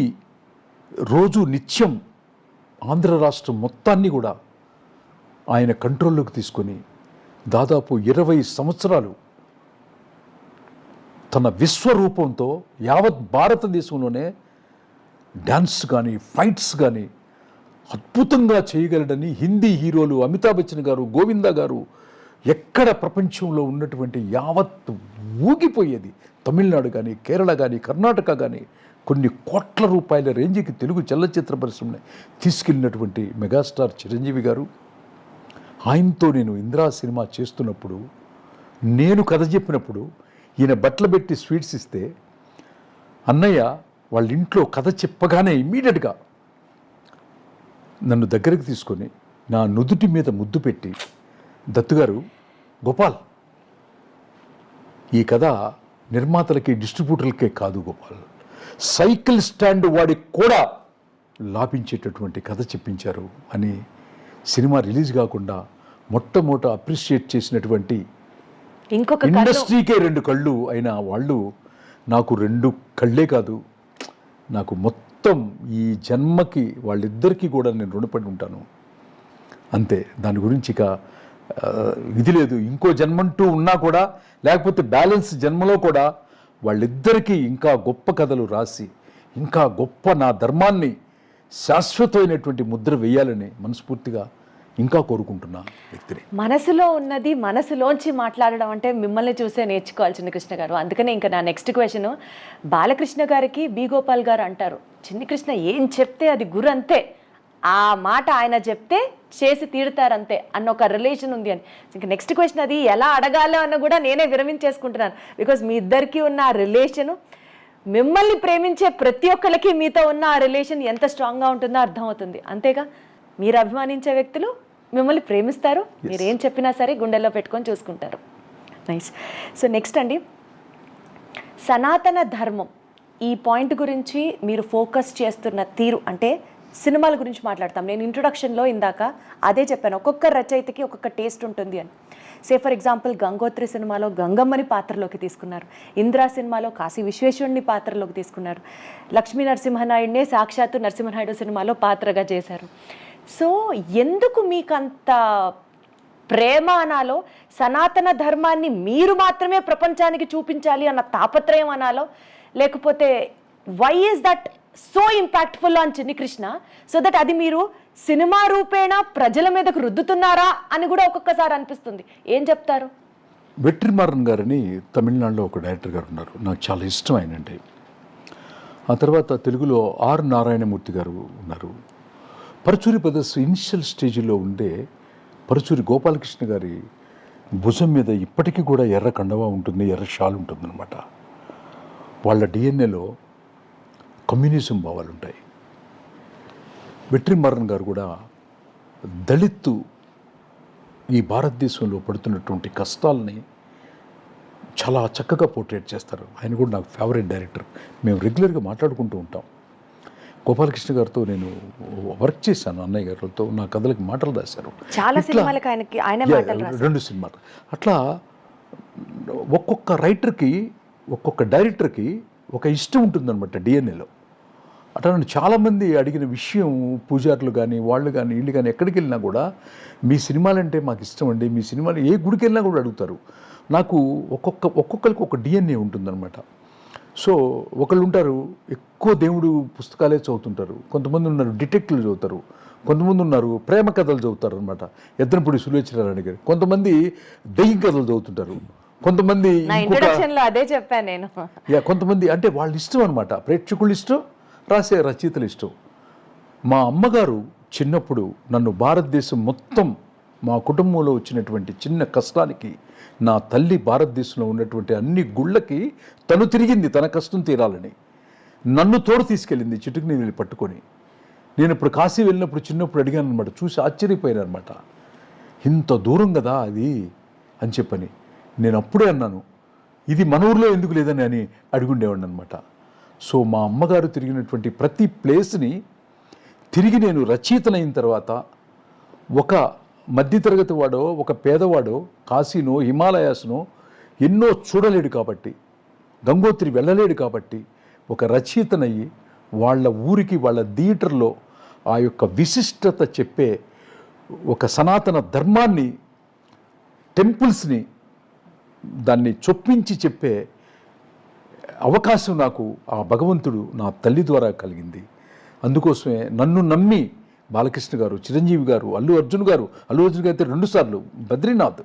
రోజు నిత్యం ఆంధ్ర రాష్ట్రం మొత్తాన్ని కూడా ఆయన కంట్రోల్లోకి తీసుకొని దాదాపు 20 సంవత్సరాలు తన విశ్వరూపంతో యావత్ భారతదేశంలోనే డ్యాన్స్ కానీ ఫైట్స్ కానీ అద్భుతంగా చేయగలడని హిందీ హీరోలు అమితాబ్ బచ్చన్ గారు, గోవిందా గారు ఎక్కడ ప్రపంచంలో ఉన్నటువంటి యావత్ ఊగిపోయేది. తమిళనాడు కానీ, కేరళ కానీ, కర్ణాటక కానీ కొన్ని కోట్ల రూపాయల రేంజ్కి తెలుగు చలనచిత్ర పరిశ్రమని తీసుకెళ్ళినటువంటి మెగాస్టార్ చిరంజీవి గారు, ఆయనతో నేను ఇందిరా సినిమా చేస్తున్నప్పుడు, నేను కథ చెప్పినప్పుడు ఈయన బట్టలు పెట్టి స్వీట్స్ ఇస్తే అన్నయ్య వాళ్ళ ఇంట్లో కథ చెప్పగానే ఇమ్మీడియట్గా నన్ను దగ్గరికి తీసుకొని నా నుదుటి మీద ముద్దు పెట్టి, దత్తుగారు, గోపాల్, ఈ కథ నిర్మాతలకి డిస్ట్రిబ్యూటర్లకే కాదు గోపాల్, సైకిల్ స్టాండ్ వాడికి కూడా లాభించేటటువంటి కథ చెప్పించారు అని సినిమా రిలీజ్ కాకుండా మొట్టమొదట అప్రిషియేట్ చేసినటువంటి ఇంకొక ఇండస్ట్రీకే 2 కళ్ళు అయిన వాళ్ళు నాకు 2 కళ్ళే కాదు, నాకు మొత్తం ఈ జన్మకి వాళ్ళిద్దరికీ కూడా నేను రుణపడి ఉంటాను. అంతే, దాని గురించి ఇక ఇది లేదు. ఇంకో జన్మంటూ ఉన్నా కూడా, లేకపోతే బ్యాలెన్స్ జన్మలో కూడా వాళ్ళిద్దరికీ ఇంకా గొప్ప కథలు రాసి, ఇంకా గొప్ప నా ధర్మాన్ని శాశ్వతమైనటువంటి ముద్ర వేయాలని మనస్ఫూర్తిగా ఇంకా కోరుకుంటున్నా వ్యక్తిని. మనసులో ఉన్నది మనసులోంచి మాట్లాడడం అంటే మిమ్మల్ని చూసే నేర్చుకోవాలి చిన్ని కృష్ణ గారు. అందుకనే ఇంకా నా నెక్స్ట్ క్వశ్చన్, బాలకృష్ణ గారికి బి గోపాల్ గారు అంటారు, చిన్ని కృష్ణ ఏం చెప్తే అది గురు అంతే, ఆ మాట ఆయన చెప్తే చేసి తీరుతారంతే అన్న ఒక రిలేషన్ ఉంది అని. ఇంకా నెక్స్ట్ క్వశ్చన్ అది ఎలా అడగాలో అన్న కూడా నేనే విరమించేసుకుంటున్నాను. బికాజ్ మీ ఇద్దరికి ఉన్న ఆ రిలేషను, మిమ్మల్ని ప్రేమించే ప్రతి ఒక్కరికి మీతో ఉన్న ఆ రిలేషన్ ఎంత స్ట్రాంగ్గా ఉంటుందో అర్థమవుతుంది. అంతేగా, మీరు అభిమానించే వ్యక్తులు మిమ్మల్ని ప్రేమిస్తారు, మీరు ఏం చెప్పినా సరే గుండెల్లో పెట్టుకొని చూసుకుంటారు. నైస్. సో నెక్స్ట్ అండి, సనాతన ధర్మం ఈ పాయింట్ గురించి మీరు ఫోకస్ చేస్తున్న తీరు, అంటే సినిమాల గురించి మాట్లాడతాం. నేను ఇంట్రొడక్షన్లో ఇందాక అదే చెప్పాను, ఒక్కొక్క రచయితకి ఒక్కొక్క టేస్ట్ ఉంటుంది అని. ఫర్ ఎగ్జాంపుల్ గంగోత్రి సినిమాలో గంగమ్మని పాత్రలోకి తీసుకున్నారు, ఇందిరా సినిమాలో కాశీ విశ్వేశ్వరుని పాత్రలోకి తీసుకున్నారు, లక్ష్మీ నరసింహనాయుడినే సాక్షాత్తు నరసింహనాయుడు సినిమాలో పాత్రగా చేశారు. సో ఎందుకు మీకు అంత ప్రేమ అనాలో, సనాతన ధర్మాన్ని మీరు మాత్రమే ప్రపంచానికి చూపించాలి అన్న తాపత్రయం అనాలో, లేకపోతే why is that so impactful on Chinni Krishna, so that అది మీరు సినిమా రూపేణ ప్రజల మీదకు రుద్దుతున్నారా అని కూడా ఒక్కొక్కసారి అనిపిస్తుంది. ఏం చెప్తారు? వెట్రిమారన్ గారని తమిళనాడులో ఒక డైరెక్టర్ గారు ఉన్నారు, నాకు చాలా ఇష్టం ఆయనండి. ఆ తర్వాత తెలుగులో ఆర్ నారాయణమూర్తి గారు ఉన్నారు. పరచూరి బ్రదర్స్ ఇనిషియల్ స్టేజ్లో ఉండే పరచూరి గోపాలకృష్ణ గారి భుజం మీద ఇప్పటికీ కూడా ఎర్ర కండవా ఉంటుంది, ఎర్ర షాల్ ఉంటుందన్నమాట. వాళ్ళ డిఎన్ఏలో కమ్యూనిజం భావాలు ఉంటాయి. వెట్రిమారన్ గారు కూడా దళిత్తు ఈ భారతదేశంలో పడుతున్నటువంటి కష్టాలని చాలా చక్కగా పోర్ట్రేట్ చేస్తారు. ఆయన కూడా నాకు ఫేవరెట్ డైరెక్టర్, మేము రెగ్యులర్గా మాట్లాడుకుంటూ ఉంటాం. గోపాలకృష్ణ గారితో నేను వర్క్ చేశాను, అన్నయ్య గారితో నా కథలకి మాటలు రాశారు, చాలా సినిమాలకి ఆయన 2 సినిమాలు. అట్లా ఒక్కొక్క రైటర్కి, ఒక్కొక్క డైరెక్టర్కి ఒక ఇష్టం ఉంటుందన్నమాట డిఎన్ఏలో. అట్లా నన్ను చాలామంది అడిగిన విషయం, పూజారులు కానీ వాళ్ళు కానీ వీళ్ళు కానీ ఎక్కడికి వెళ్ళినా కూడా మీ సినిమాలంటే మాకు ఇష్టం అండి, మీ సినిమాలు ఏ గుడికి వెళ్ళినా కూడా అడుగుతారు. నాకు ఒక్కొక్కరికి ఒక డిఎన్ఏ ఉంటుందన్నమాట. సో ఒకళ్ళు ఉంటారు ఎక్కువ దేవుడు పుస్తకాలే చదువుతుంటారు, కొంతమంది ఉన్నారు డిటెక్టివ్లు చదువుతారు, కొంతమంది ఉన్నారు ప్రేమ కథలు చదువుతారు అనమాట, ఎద్దనపూడి సులోచనారాయణ గారు. కొంతమంది దెయ్యం కథలు చదువుతుంటారు, కొంతమంది నా ఇంట్రొడక్షన్ లో అదే చెప్పాను నేను. కొంతమంది అంటే వాళ్ళ ఇష్టం అనమాట, ప్రేక్షకుల ఇష్టం, రాసే రచయితల ఇష్టం. మా అమ్మగారు చిన్నప్పుడు నన్ను భారతదేశం మొత్తం, మా కుటుంబంలో వచ్చినటువంటి చిన్న కష్టానికి నా తల్లి భారతదేశంలో ఉన్నటువంటి అన్ని గుళ్ళకి తను తిరిగింది తన కష్టం తీరాలని. నన్ను తోడు తీసుకెళ్ళింది చిటుకు నీళ్ళు పట్టుకొని. నేను ఇప్పుడు కాశీ వెళ్ళినప్పుడు చిన్నప్పుడు అడిగాను అనమాట, చూసి ఆశ్చర్యపోయాను అనమాట, ఇంత దూరం కదా అది అని చెప్పని. నేను అప్పుడే అన్నాను, ఇది మన ఊర్లో ఎందుకు లేదని అని అడుగుండేవాడిని అనమాట. సో మా అమ్మగారు తిరిగినటువంటి ప్రతి ప్లేస్ని తిరిగి నేను రచయితనైన తర్వాత, ఒక మధ్యతరగతి వాడో ఒక పేదవాడో కాశీనో హిమాలయాస్నో ఎన్నో చూడలేడు కాబట్టి, గంగోత్రి వెళ్ళలేడు కాబట్టి, ఒక రచయితనయ్యి వాళ్ళ ఊరికి వాళ్ళ థియేటర్లో ఆ యొక్క విశిష్టత చెప్పే ఒక సనాతన ధర్మాన్ని, టెంపుల్స్ని దాన్ని చొప్పించి చెప్పే అవకాశం నాకు ఆ భగవంతుడు నా తల్లి ద్వారా కలిగింది. అందుకోసమే నన్ను నమ్మి బాలకృష్ణ గారు, చిరంజీవి గారు, అల్లు అర్జున్ గారు అయితే 2 సార్లు బద్రీనాథ్,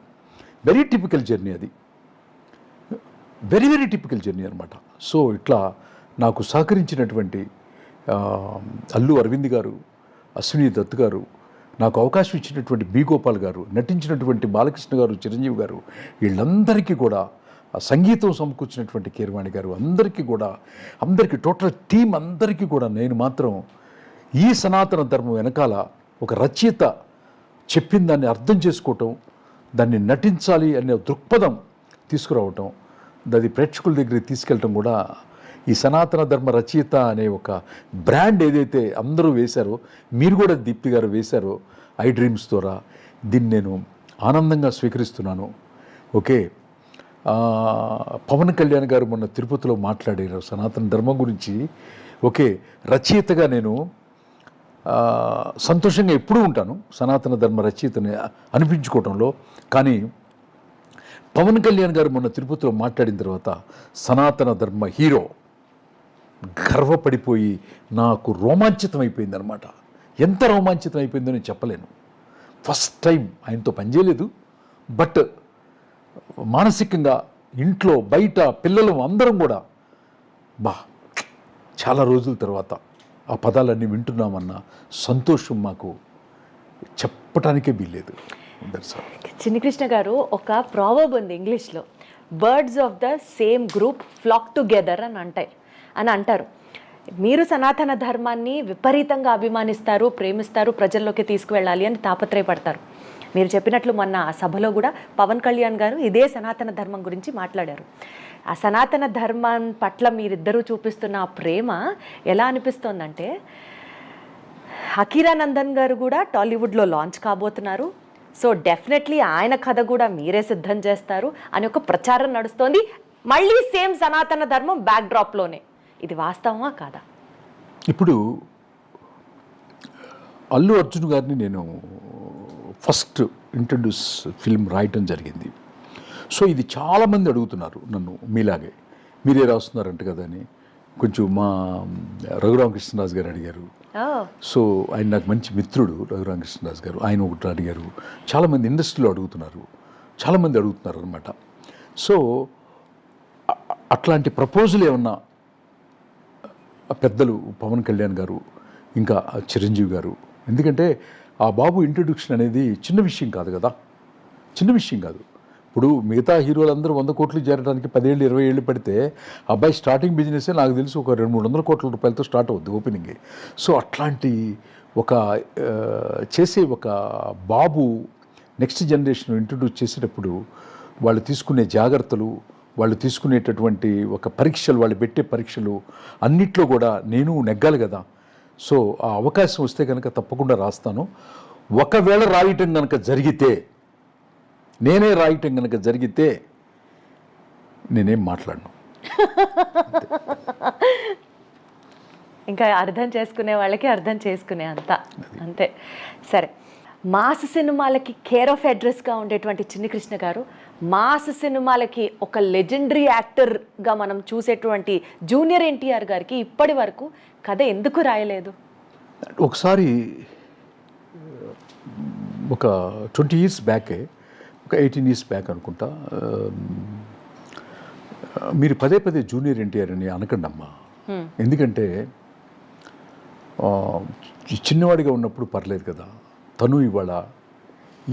వెరీ టిపికల్ జర్నీ అది, వెరీ వెరీ టిపికల్ జర్నీ అనమాట. సో ఇట్లా నాకు సహకరించినటువంటి అల్లు అరవింద్ గారు, అశ్విని దత్ గారు, నాకు అవకాశం ఇచ్చినటువంటి బి గోపాల్ గారు, నటించినటువంటి బాలకృష్ణ గారు, చిరంజీవి గారు, వీళ్ళందరికీ కూడా, ఆ సంగీతం సమకూర్చినటువంటి కీరవాణి గారు, అందరికీ టోటల్ టీం అందరికీ కూడా నేను మాత్రం ఈ సనాతన ధర్మం వెనకాల ఒక రచయిత చెప్పిన దాన్ని అర్థం చేసుకోవటం, దాన్ని నటించాలి అనే దృక్పథం తీసుకురావటం, అది ప్రేక్షకుల దగ్గరికి తీసుకెళ్ళటం కూడా ఈ సనాతన ధర్మ రచయిత అనే ఒక బ్రాండ్ ఏదైతే అందరూ వేశారో, మీరు కూడా దీప్తి గారు వేశారో ఐ డ్రీమ్స్ ద్వారా, దీన్ని నేను ఆనందంగా స్వీకరిస్తున్నాను. ఓకే, పవన్ కళ్యాణ్ గారు మొన్న తిరుపతిలో మాట్లాడారు సనాతన ధర్మం గురించి. ఓకే, రచయితగా నేను సంతోషంగా ఎప్పుడూ ఉంటాను సనాతన ధర్మ రచయితని అనిపించుకోవటంలో. కానీ పవన్ కళ్యాణ్ గారు మొన్న తిరుపతిలో మాట్లాడిన తర్వాత సనాతన ధర్మ హీరో గర్వపడిపోయి నాకు రోమాంచితం అయిపోయింది అనమాట. ఎంత రోమాంచితం అయిపోయిందో నేను చెప్పలేను. ఫస్ట్ టైం ఆయనతో పనిచేయలేదు, బట్ మానసికంగా ఇంట్లో బయట పిల్లలు అందరం కూడా చాలా రోజుల తర్వాత ఆ పదాలన్నీ వింటున్నామన్న సంతోషం మాకు చెప్పటానికే వీల్లేదు. చిన్ని కృష్ణ గారు, ఒక ప్రావర్బ్ ఉంది ఇంగ్లీష్లో, birds of the same group flock together అని అంటారు. మీరు సనాతన ధర్మాన్ని విపరీతంగా అభిమానిస్తారు, ప్రేమిస్తారు, ప్రజల్లోకి తీసుకువెళ్ళాలి అని తాపత్రయపడతారు. మీరు చెప్పినట్లు మొన్న ఆ సభలో కూడా పవన్ కళ్యాణ్ గారు ఇదే సనాతన ధర్మం గురించి మాట్లాడారు. ఆ సనాతన ధర్మం పట్ల మీరిద్దరూ చూపిస్తున్న ఆ ప్రేమ ఎలా అనిపిస్తోందంటే, హకీరానందన్ గారు కూడా టాలీవుడ్లో లాంచ్ కాబోతున్నారు. సో డెఫినెట్లీ ఆయన కథ కూడా మీరే సిద్ధం చేస్తారు అని ఒక ప్రచారం నడుస్తోంది. మళ్ళీ సేమ్ సనాతన ధర్మం బ్యాక్డ్రాప్లోనే. ఇది వాస్తవమా కాదా? ఇప్పుడు అల్లు అర్జున్ గారిని నేను ఫస్ట్ ఇంట్రడ్యూస్ ఫిల్మ్ రాయటం జరిగింది. సో ఇది చాలామంది అడుగుతున్నారు నన్ను, మీలాగే మీరే రాస్తున్నారంట కదా అని. కొంచెం మా రఘురామకృష్ణరాజు గారు అడిగారు. సో ఆయన నాకు మంచి మిత్రుడు రఘురామకృష్ణరాజు గారు, ఆయన ఒకటి అడిగారు. చాలామంది ఇండస్ట్రీలో అడుగుతున్నారు, చాలామంది అడుగుతున్నారు అనమాట. సో అట్లాంటి ప్రపోజల్ ఏమన్నా పెద్దలు పవన్ కళ్యాణ్ గారు, ఇంకా చిరంజీవి గారు, ఎందుకంటే ఆ బాబు ఇంట్రొడక్షన్ అనేది చిన్న విషయం కాదు కదా, చిన్న విషయం కాదు. ఇప్పుడు మిగతా హీరోలందరూ 100 కోట్లు చేరడానికి 10 ఏళ్ళు 20 ఏళ్ళు పడితే, అబ్బాయి స్టార్టింగ్ బిజినెస్సే నాకు తెలిసి ఒక 200-300 కోట్ల రూపాయలతో స్టార్ట్ అవుద్ది ఓపెనింగ్. సో అట్లాంటి ఒక చేసే ఒక బాబు నెక్స్ట్ జనరేషన్ ఇంట్రొడ్యూస్ చేసేటప్పుడు వాళ్ళు తీసుకునే జాగ్రత్తలు, వాళ్ళు తీసుకునేటటువంటి ఒక పరీక్షలు, వాళ్ళు పెట్టే పరీక్షలు అన్నిట్లో కూడా నేను నెగ్గాలి కదా. సో ఆ అవకాశం వస్తే కనుక తప్పకుండా రాస్తాను. ఒకవేళ రాయటం కనుక జరిగితే, నేనే రాయటం కనుక జరిగితే నేనేం మాట్లాడను. ఇంకా అర్థం చేసుకునే వాళ్ళకి అర్థం చేసుకునే అంతే. సరే, మాస్ సినిమాలకి కేర్ ఆఫ్ అడ్రస్గా ఉండేటువంటి చిన్ని కృష్ణ గారు, మాస్ సినిమాలకి ఒక లెజెండరీ యాక్టర్గా మనం చూసేటువంటి జూనియర్ ఎన్టీఆర్ గారికి ఇప్పటి వరకు కథ ఎందుకు రాయలేదు? ఒకసారి ఒక 20 years బ్యాకే, ఒక 18 years బ్యాక్ అనుకుంటా, మీరు పదే పదే జూనియర్ ఎన్టీఆర్ అని అనకండి అమ్మా. ఎందుకంటే చిన్నవాడిగా ఉన్నప్పుడు పర్లేదు కదా, తను ఇవాళ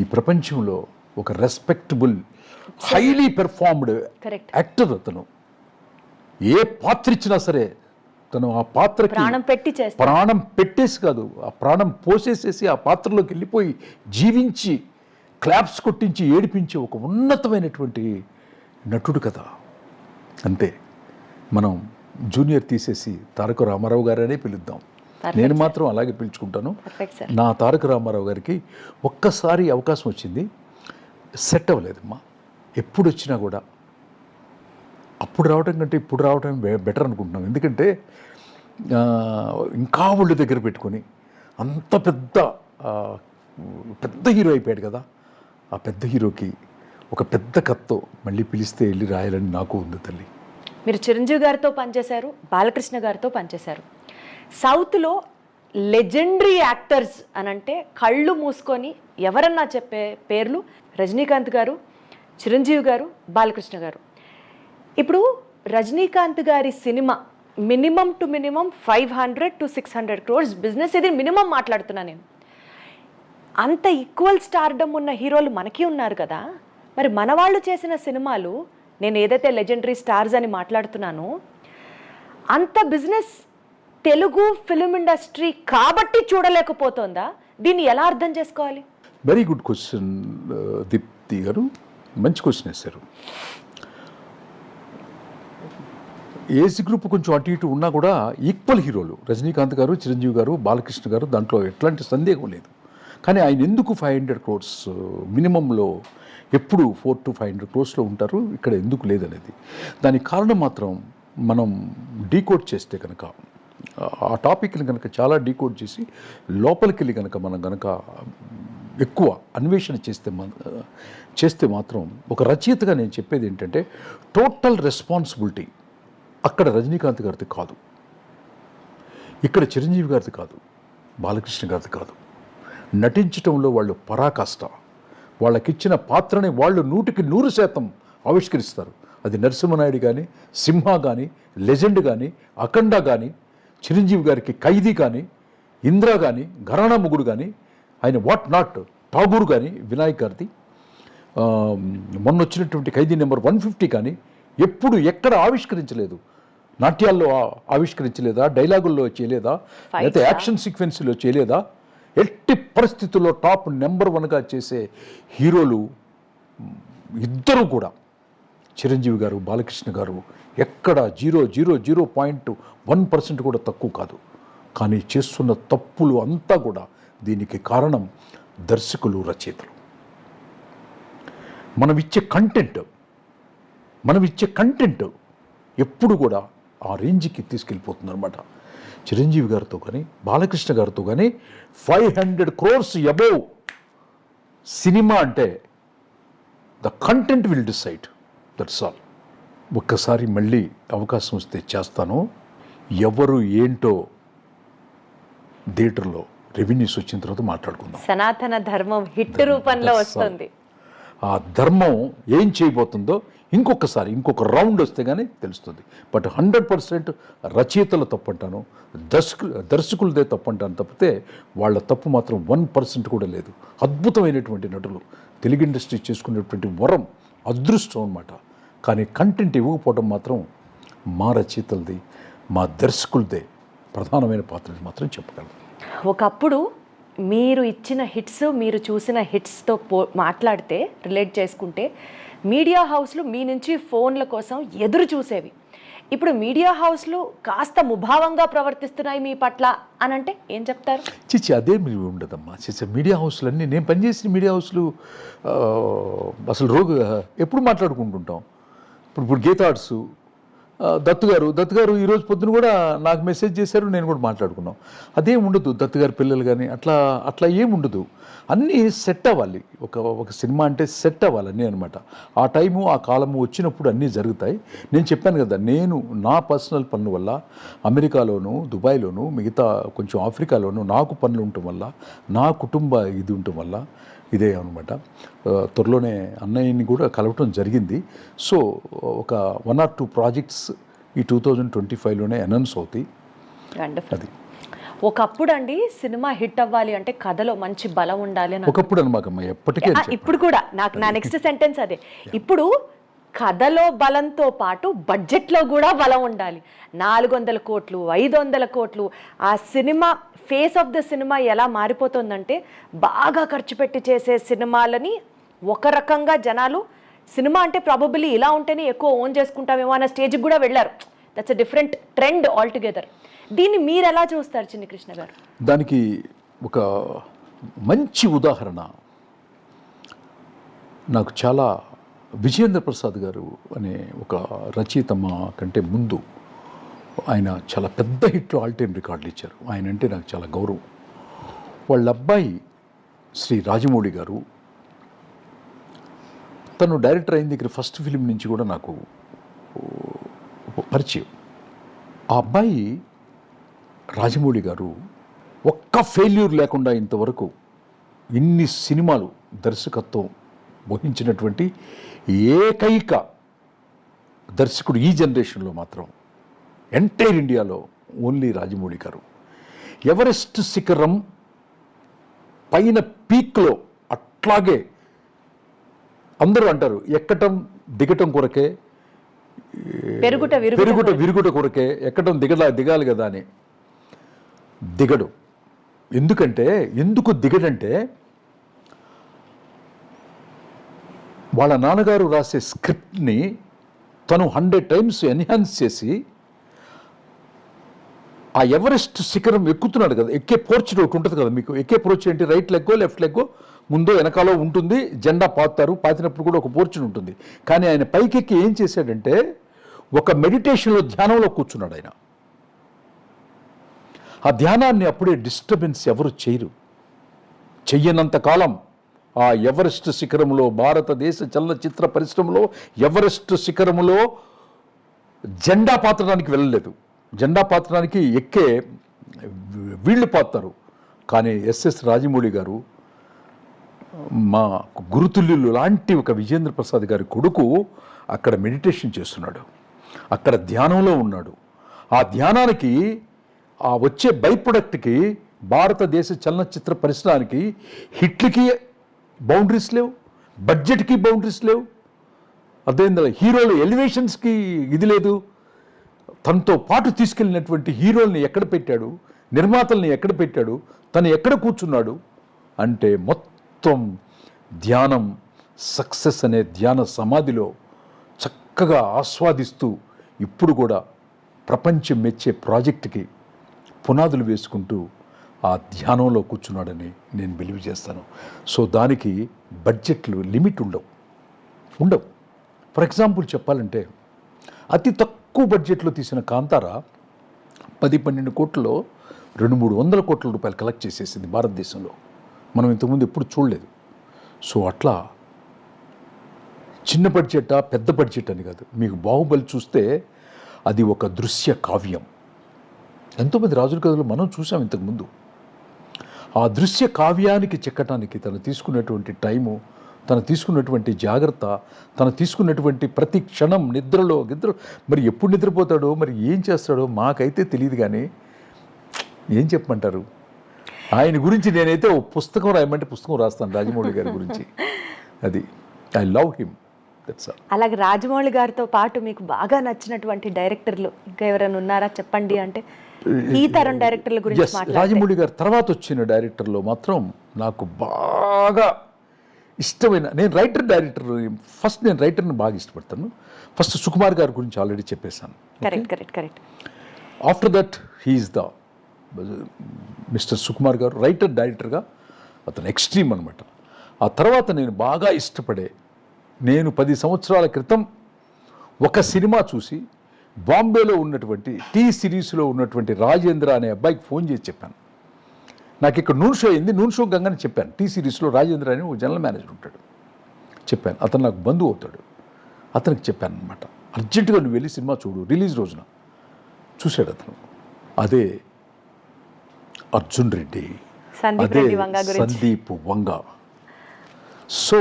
ఈ ప్రపంచంలో ఒక respectable highly performed correct. Actor. అతను ఏ పాత్ర ఇచ్చినా సరే తను ఆ పాత్రకి ప్రాణం పెట్టి చేస్తారు. ప్రాణం పెట్టేసి కాదు, ఆ ప్రాణం పోసేసేసి ఆ పాత్రలోకి వెళ్ళిపోయి జీవించి క్లాప్స్ కొట్టించి ఏడిపించి ఒక ఉన్నతమైనటువంటి నటుడు కదా. అంతే, మనం జూనియర్ తీసేసి తారక రామారావు గారనే పిలుద్దాం. నేను మాత్రం అలాగే పిలుచుకుంటాను. నా తారక రామారావు గారికి ఒక్కసారి అవకాశం వచ్చింది, సెట్ అవ్వలేదమ్మా. ఎప్పుడు వచ్చినా కూడా అప్పుడు రావడం కంటే ఇప్పుడు రావడం బెటర్ అనుకుంటున్నాం. ఎందుకంటే ఇంకా ఒళ్ళు దగ్గర పెట్టుకొని అంత పెద్ద హీరో అయిపోయాడు కదా. ఆ పెద్ద హీరోకి ఒక పెద్ద కథతో మళ్ళీ పిలిస్తే వెళ్ళి రాయాలని నాకు ఉంది తల్లి. మీరు చిరంజీవి గారితో పనిచేశారు, బాలకృష్ణ గారితో పనిచేశారు. సౌత్లో లెజెండరీ యాక్టర్స్ అని అంటే కళ్ళు మూసుకొని ఎవరన్నా చెప్పే పేర్లు రజనీకాంత్ గారు, చిరంజీవి గారు, బాలకృష్ణ గారు. ఇప్పుడు రజనీకాంత్ గారి cinema minimum to minimum 500 to 600 crores business, ఇది మినిమం మాట్లాడుతున్నా నేను. అంత ఈక్వల్ స్టార్డమ్ ఉన్న హీరోలు మనకి ఉన్నారు కదా. మరి మన వాళ్ళు చేసిన సినిమాలు, నేను ఏదైతే లెజెండరీ స్టార్స్ అని మాట్లాడుతున్నానో, అంత బిజినెస్ తెలుగు ఫిలిం ఇండస్ట్రీ కాబట్టి చూడలేకపోతుందా? దీన్ని ఎలా అర్థం చేసుకోవాలి? వెరీ గుడ్ క్వశ్చన్ దీప్తి గారు, మంచి క్వశ్చన్ వేశారు. ఏజ్ గ్రూప్ కొంచెం అటు ఇటు ఉన్నా కూడా ఈక్వల్ హీరోలు రజనీకాంత్ గారు, చిరంజీవి గారు, బాలకృష్ణ గారు, దాంట్లో ఎట్లాంటి సందేహం లేదు. కానీ ఆయన ఎందుకు 500 crores మినిమంలో ఎప్పుడు 400 to 500 crores ఉంటారు, ఇక్కడ ఎందుకు లేదనేది దానికి కారణం మాత్రం మనం డీకోడ్ చేస్తే కనుక, ఆ టాపిక్ని కనుక చాలా డీకోడ్ చేసి లోపలికి వెళ్ళి కనుక మనం కనుక ఎక్కువ అన్వేషణ చేస్తే మాత్రం ఒక రచయితగా నేను చెప్పేది ఏంటంటే, టోటల్ రెస్పాన్సిబిలిటీ అక్కడ రజనీకాంత్ గారిది కాదు, ఇక్కడ చిరంజీవి గారిది కాదు, బాలకృష్ణ గారిది కాదు. నటించటంలో వాళ్ళు పరాకాష్ట, వాళ్ళకిచ్చిన పాత్రని వాళ్ళు 100% ఆవిష్కరిస్తారు. అది నరసింహనాయుడు కానీ, సింహ కానీ, లెజెండ్ కానీ, అఖండ కానీ, చిరంజీవి గారికి ఖైదీ కానీ, ఇంద్ర కానీ, ఘరానా ముగుడు కానీ, ఆయన వాట్ నాట్ ఠాగూర్ కానీ, వినాయక్ గారిది మొన్న వచ్చినటువంటి ఖైదీ నెంబర్ 150 కానీ ఎప్పుడు ఎక్కడ ఆవిష్కరించలేదు. నాట్యాల్లో ఆవిష్కరించలేదా, డైలాగుల్లో చేయలేదా, లేకపోతే యాక్షన్ సీక్వెన్స్లో చేయలేదా? ఎట్టి పరిస్థితుల్లో టాప్ నెంబర్ 1గా చేసే హీరోలు ఇద్దరు కూడా, చిరంజీవి గారు, బాలకృష్ణ గారు, ఎక్కడ 0.01% కూడా తక్కువ కాదు. కానీ చేస్తున్న తప్పులు అంతా కూడా దీనికి కారణం దర్శకులు, రచయితలు. మనం ఇచ్చే కంటెంట్ ఎప్పుడు కూడా ఆ రేంజ్కి తీసుకెళ్ళిపోతుంది అనమాట. చిరంజీవి గారితో కానీ, బాలకృష్ణ గారితో కానీ 500 crores అబోవ్ సినిమా అంటే the content will decide, that's all. ఒక్కసారి మళ్ళీ అవకాశం వస్తే చేస్తాను. ఎవరు ఏంటో థియేటర్లో రెవెన్యూస్ వచ్చిన తర్వాత మాట్లాడుకుందాం. సనాతన ధర్మం హిట్ రూపంలో వస్తుంది. ఆ ధర్మం ఏం చేయబోతుందో ఇంకొక రౌండ్ వస్తే కానీ తెలుస్తుంది. బట్ 100% రచయితల తప్పు అంటాను, దర్శకులదే తప్పు అంటాను తప్పితే వాళ్ళ తప్పు మాత్రం 1% కూడా లేదు. అద్భుతమైనటువంటి నటులు, తెలుగు ఇండస్ట్రీ చేసుకునేటువంటి వరం, అదృష్టం అన్నమాట. కానీ కంటెంట్ ఇవ్వకపోవడం మాత్రం మా రచయితలది, మా దర్శకులదే ప్రధానమైన పాత్రని మాత్రం చెప్పగలను. ఒకప్పుడు మీరు ఇచ్చిన హిట్స్, మీరు చూసిన హిట్స్తో మాట్లాడితే, రిలేట్ చేసుకుంటే, మీడియా హౌస్లు మీ నుంచి ఫోన్ల కోసం ఎదురు చూసేవి. ఇప్పుడు మీడియా హౌస్లు కాస్త ముభావంగా ప్రవర్తిస్తున్నాయి మీ పట్ల అని అంటే ఏం చెప్తారు? చిచ్చి అదే మీరు ఉండదమ్మా. మీడియా హౌస్లన్నీ, నేను పనిచేసిన మీడియా హౌస్లు అసలు ఎప్పుడు మాట్లాడుకుంటుంటాం. ఇప్పుడు గీతాడ్స్, దత్తు గారు ఈరోజు పొద్దున కూడా నాకు మెసేజ్ చేశారు, నేను కూడా మాట్లాడుకున్నాం. అదేం ఉండదు, దత్తు గారి పిల్లలు కానీ అట్లా ఏం ఉండదు. అన్నీ సెట్ అవ్వాలి. ఒక సినిమా అంటే సెట్ అవ్వాలి అన్నీ అనమాట. ఆ టైము ఆ కాలము వచ్చినప్పుడు అన్నీ జరుగుతాయి. నేను చెప్పాను కదా, నేను నా పర్సనల్ పనుల వల్ల అమెరికాలోను, దుబాయ్లోను, మిగతా కొంచెం ఆఫ్రికాలోను నాకు పనులు ఉండటం వల్ల, నా కుటుంబ ఇది ఉండటం వల్ల ఇదే అనమాట. త్వరలోనే అన్నయ్యని కూడా కలవటం జరిగింది. సో ఒక 1 or 2 ప్రాజెక్ట్స్ ఈ 2025లోనే అనౌన్స్ అవుతాయి. అది ఒకప్పుడు అండి సినిమా హిట్ అవ్వాలి అంటే కథలో మంచి బలం ఉండాలి అని ఒకప్పుడు అనమాకమ్మ, ఎప్పటికే ఇప్పుడు కూడా నా నెక్స్ట్ సెంటెన్స్ అదే. ఇప్పుడు కథలో బలంతో పాటు బడ్జెట్లో కూడా బలం ఉండాలి. 400 కోట్లు, 500 కోట్లు. ఆ cinema face of the cinema ఎలా మారిపోతుందంటే, బాగా ఖర్చు పెట్టి చేసే సినిమాలని ఒక రకంగా జనాలు, సినిమా అంటే ప్రాబబిలీ ఇలా ఉంటేనే ఎక్కువ ఓన్ చేసుకుంటామేమో అన్న స్టేజ్కి కూడా వెళ్ళారు. That's a different trend all together. దీన్ని మీరు ఎలా చూస్తారు చిన్ని కృష్ణ గారు? దానికి ఒక మంచి ఉదాహరణ నాకు చాలా విజయేంద్ర ప్రసాద్ గారు అనే ఒక రచయిత మా కంటే ముందు ఆయన చాలా పెద్ద హిట్లు ఆల్ టైమ్ రికార్డులు ఇచ్చారు. ఆయన అంటే నాకు చాలా గౌరవం. వాళ్ళ అబ్బాయి శ్రీ రాజమౌళి గారు, తను డైరెక్టర్ అయిన దగ్గర ఫస్ట్ ఫిలిం నుంచి కూడా నాకు పరిచయం. ఆ అబ్బాయి రాజమౌళి గారు ఒక్క ఫెయిల్యూర్ లేకుండా ఇంతవరకు ఇన్ని సినిమాలు దర్శకత్వం వహించినటువంటి ఏకైక దర్శకుడు ఈ జనరేషన్లో మాత్రం ఎంటైర్ ఇండియాలో ఓన్లీ రాజమౌళి గారు. ఎవరెస్ట్ శిఖరం పైన పీక్లో అట్లాగే అందరూ అంటారు, ఎక్కటం దిగటం కొరకే, పెరుగుట విరుగుట కొరకే, ఎక్కటం దిగాలి కదా అని. దిగడు. ఎందుకు దిగడంటే, వాళ్ళ నాన్నగారు రాసే స్క్రిప్ట్ని తను 100 times ఎన్హాన్స్ చేసి ఆ ఎవరెస్ట్ శిఖరం ఎక్కుతున్నాడు కదా. ఎక్కే పోర్చుడు ఒకటి ఉంటుంది కదా మీకు. ఎక్కే పోర్చు ఏంటి? రైట్ లెగ్గో లెఫ్ట్ లెగ్గో ముందో వెనకాలో ఉంటుంది, జెండా పాతారు, పాతినప్పుడు కూడా ఒక పోర్చుడు ఉంటుంది. కానీ ఆయన పైకెక్కి ఏం చేశాడంటే, ఒక మెడిటేషన్లో, ధ్యానంలో కూర్చున్నాడు ఆయన. ఆ ధ్యానాన్ని అప్పుడే డిస్టర్బెన్స్ ఎవరు చెయ్యనంత కాలం ఆ ఎవరెస్ట్ శిఖరంలో, భారతదేశ చలనచిత్ర పరిశ్రమలో ఎవరెస్ట్ శిఖరములో జెండా పాతడానికి వెళ్ళలేదు. జెండా పాతడానికి ఎక్కే వీళ్ళు పాతారు. కానీ ఎస్ఎస్ రాజమౌళి గారు, మా గురుతుల్యులు లాంటి ఒక విజేంద్ర ప్రసాద్ గారి కొడుకు, అక్కడ మెడిటేషన్ చేస్తున్నాడు, అక్కడ ధ్యానంలో ఉన్నాడు. ఆ ధ్యానానికి, ఆ వచ్చే బై ప్రొడక్ట్కి, భారతదేశ చలనచిత్ర పరిశ్రమానికి హిట్లకి బౌండరీస్ లేవు, బడ్జెట్కి బౌండరీస్ లేవు, అదేందా హీరోలు ఎలివేషన్స్కి ఇది లేదు. తనతో పాటు తీసుకెళ్ళినటువంటి హీరోల్ని ఎక్కడ పెట్టాడు, నిర్మాతల్ని ఎక్కడ పెట్టాడు, తను ఎక్కడ కూర్చున్నాడు అంటే మొత్తం ధ్యానం, సక్సెస్ అనే ధ్యాన సమాధిలో చక్కగా ఆస్వాదిస్తూ ఇప్పుడు కూడా ప్రపంచం మెచ్చే ప్రాజెక్టుకి పునాదులు వేసుకుంటూ ఆ ధ్యానంలో కూర్చున్నాడని నేను బిలీవ్ చేస్తాను. సో దానికి బడ్జెట్లు లిమిట్ ఉండవు. ఫర్ ఎగ్జాంపుల్ చెప్పాలంటే, అతి తక్కువ బడ్జెట్లో తీసిన కాంతారా 10-12 కోట్లలో 200-300 కోట్ల రూపాయలు కలెక్ట్ చేసేసింది భారతదేశంలో. మనం ఇంతకుముందు ఎప్పుడు చూడలేదు. సో అట్లా చిన్న బడ్జెటా పెద్ద బడ్జెట్ అని కాదు. మీకు బాహుబలి చూస్తే అది ఒక దృశ్య కావ్యం. ఎంతోమంది రాజుల కథలు మనం చూసాం ఇంతకుముందు. ఆ దృశ్య కావ్యానికి చెక్కటానికి తను తీసుకున్నటువంటి టైము, తను తీసుకున్నటువంటి జాగ్రత్త, తను తీసుకున్నటువంటి ప్రతి క్షణం నిద్ర మరి ఎప్పుడు నిద్రపోతాడో, మరి ఏం చేస్తాడో మాకైతే తెలియదు. కానీ ఏం చెప్పమంటారు, ఆయన గురించి నేనైతే ఓ పుస్తకం రాయమంటే పుస్తకం రాస్తాను రాజమౌళి గారి గురించి. అది ఐ లవ్ హిమ్. అలాగే రాజమౌళి గారితో పాటు మీకు బాగా నచ్చినటువంటి డైరెక్టర్లు ఇంకా ఎవరైనా ఉన్నారా చెప్పండి. అంటే ఈ తరం డైరెక్టర్ల గురించి రాజమౌళి గారి తర్వాత వచ్చిన డైరెక్టర్లో మాత్రం నాకు బాగా ఇష్టమైన, నేను ఫస్ట్ నేను రైటర్ని బాగా ఇష్టపడతాను. ఫస్ట్ సుకుమార్ గారి గురించి ఆల్రెడీ చెప్పేశాను. Correct. After that he is the mister Sukumar గారు. డైరెక్టర్గా అతను ఎక్స్ట్రీమ్ అనమాట. ఆ తర్వాత నేను బాగా ఇష్టపడే, నేను 10 సంవత్సరాల క్రితం ఒక సినిమా చూసి బాంబేలో ఉన్నటువంటి టీ సిరీస్లో ఉన్నటువంటి రాజేంద్ర అనే అబ్బాయికి ఫోన్ చేసి చెప్పాను. నాకు ఇక్కడ నూన్ షో అయింది, నూన్ షో గంగని చెప్పాను. టీ సిరీస్లో రాజేంద్ర అని ఒక జనరల్ మేనేజర్ ఉంటాడు. చెప్పాను, అతను నాకు బంధువు అవుతాడు. అతనికి చెప్పాను అనమాట, అర్జెంటుగా నువ్వు వెళ్ళి సినిమా చూడు, రిలీజ్ రోజున. చూశాడు అతను. అదే అర్జున్ రెడ్డి, అదే సందీప్ వంగ. సో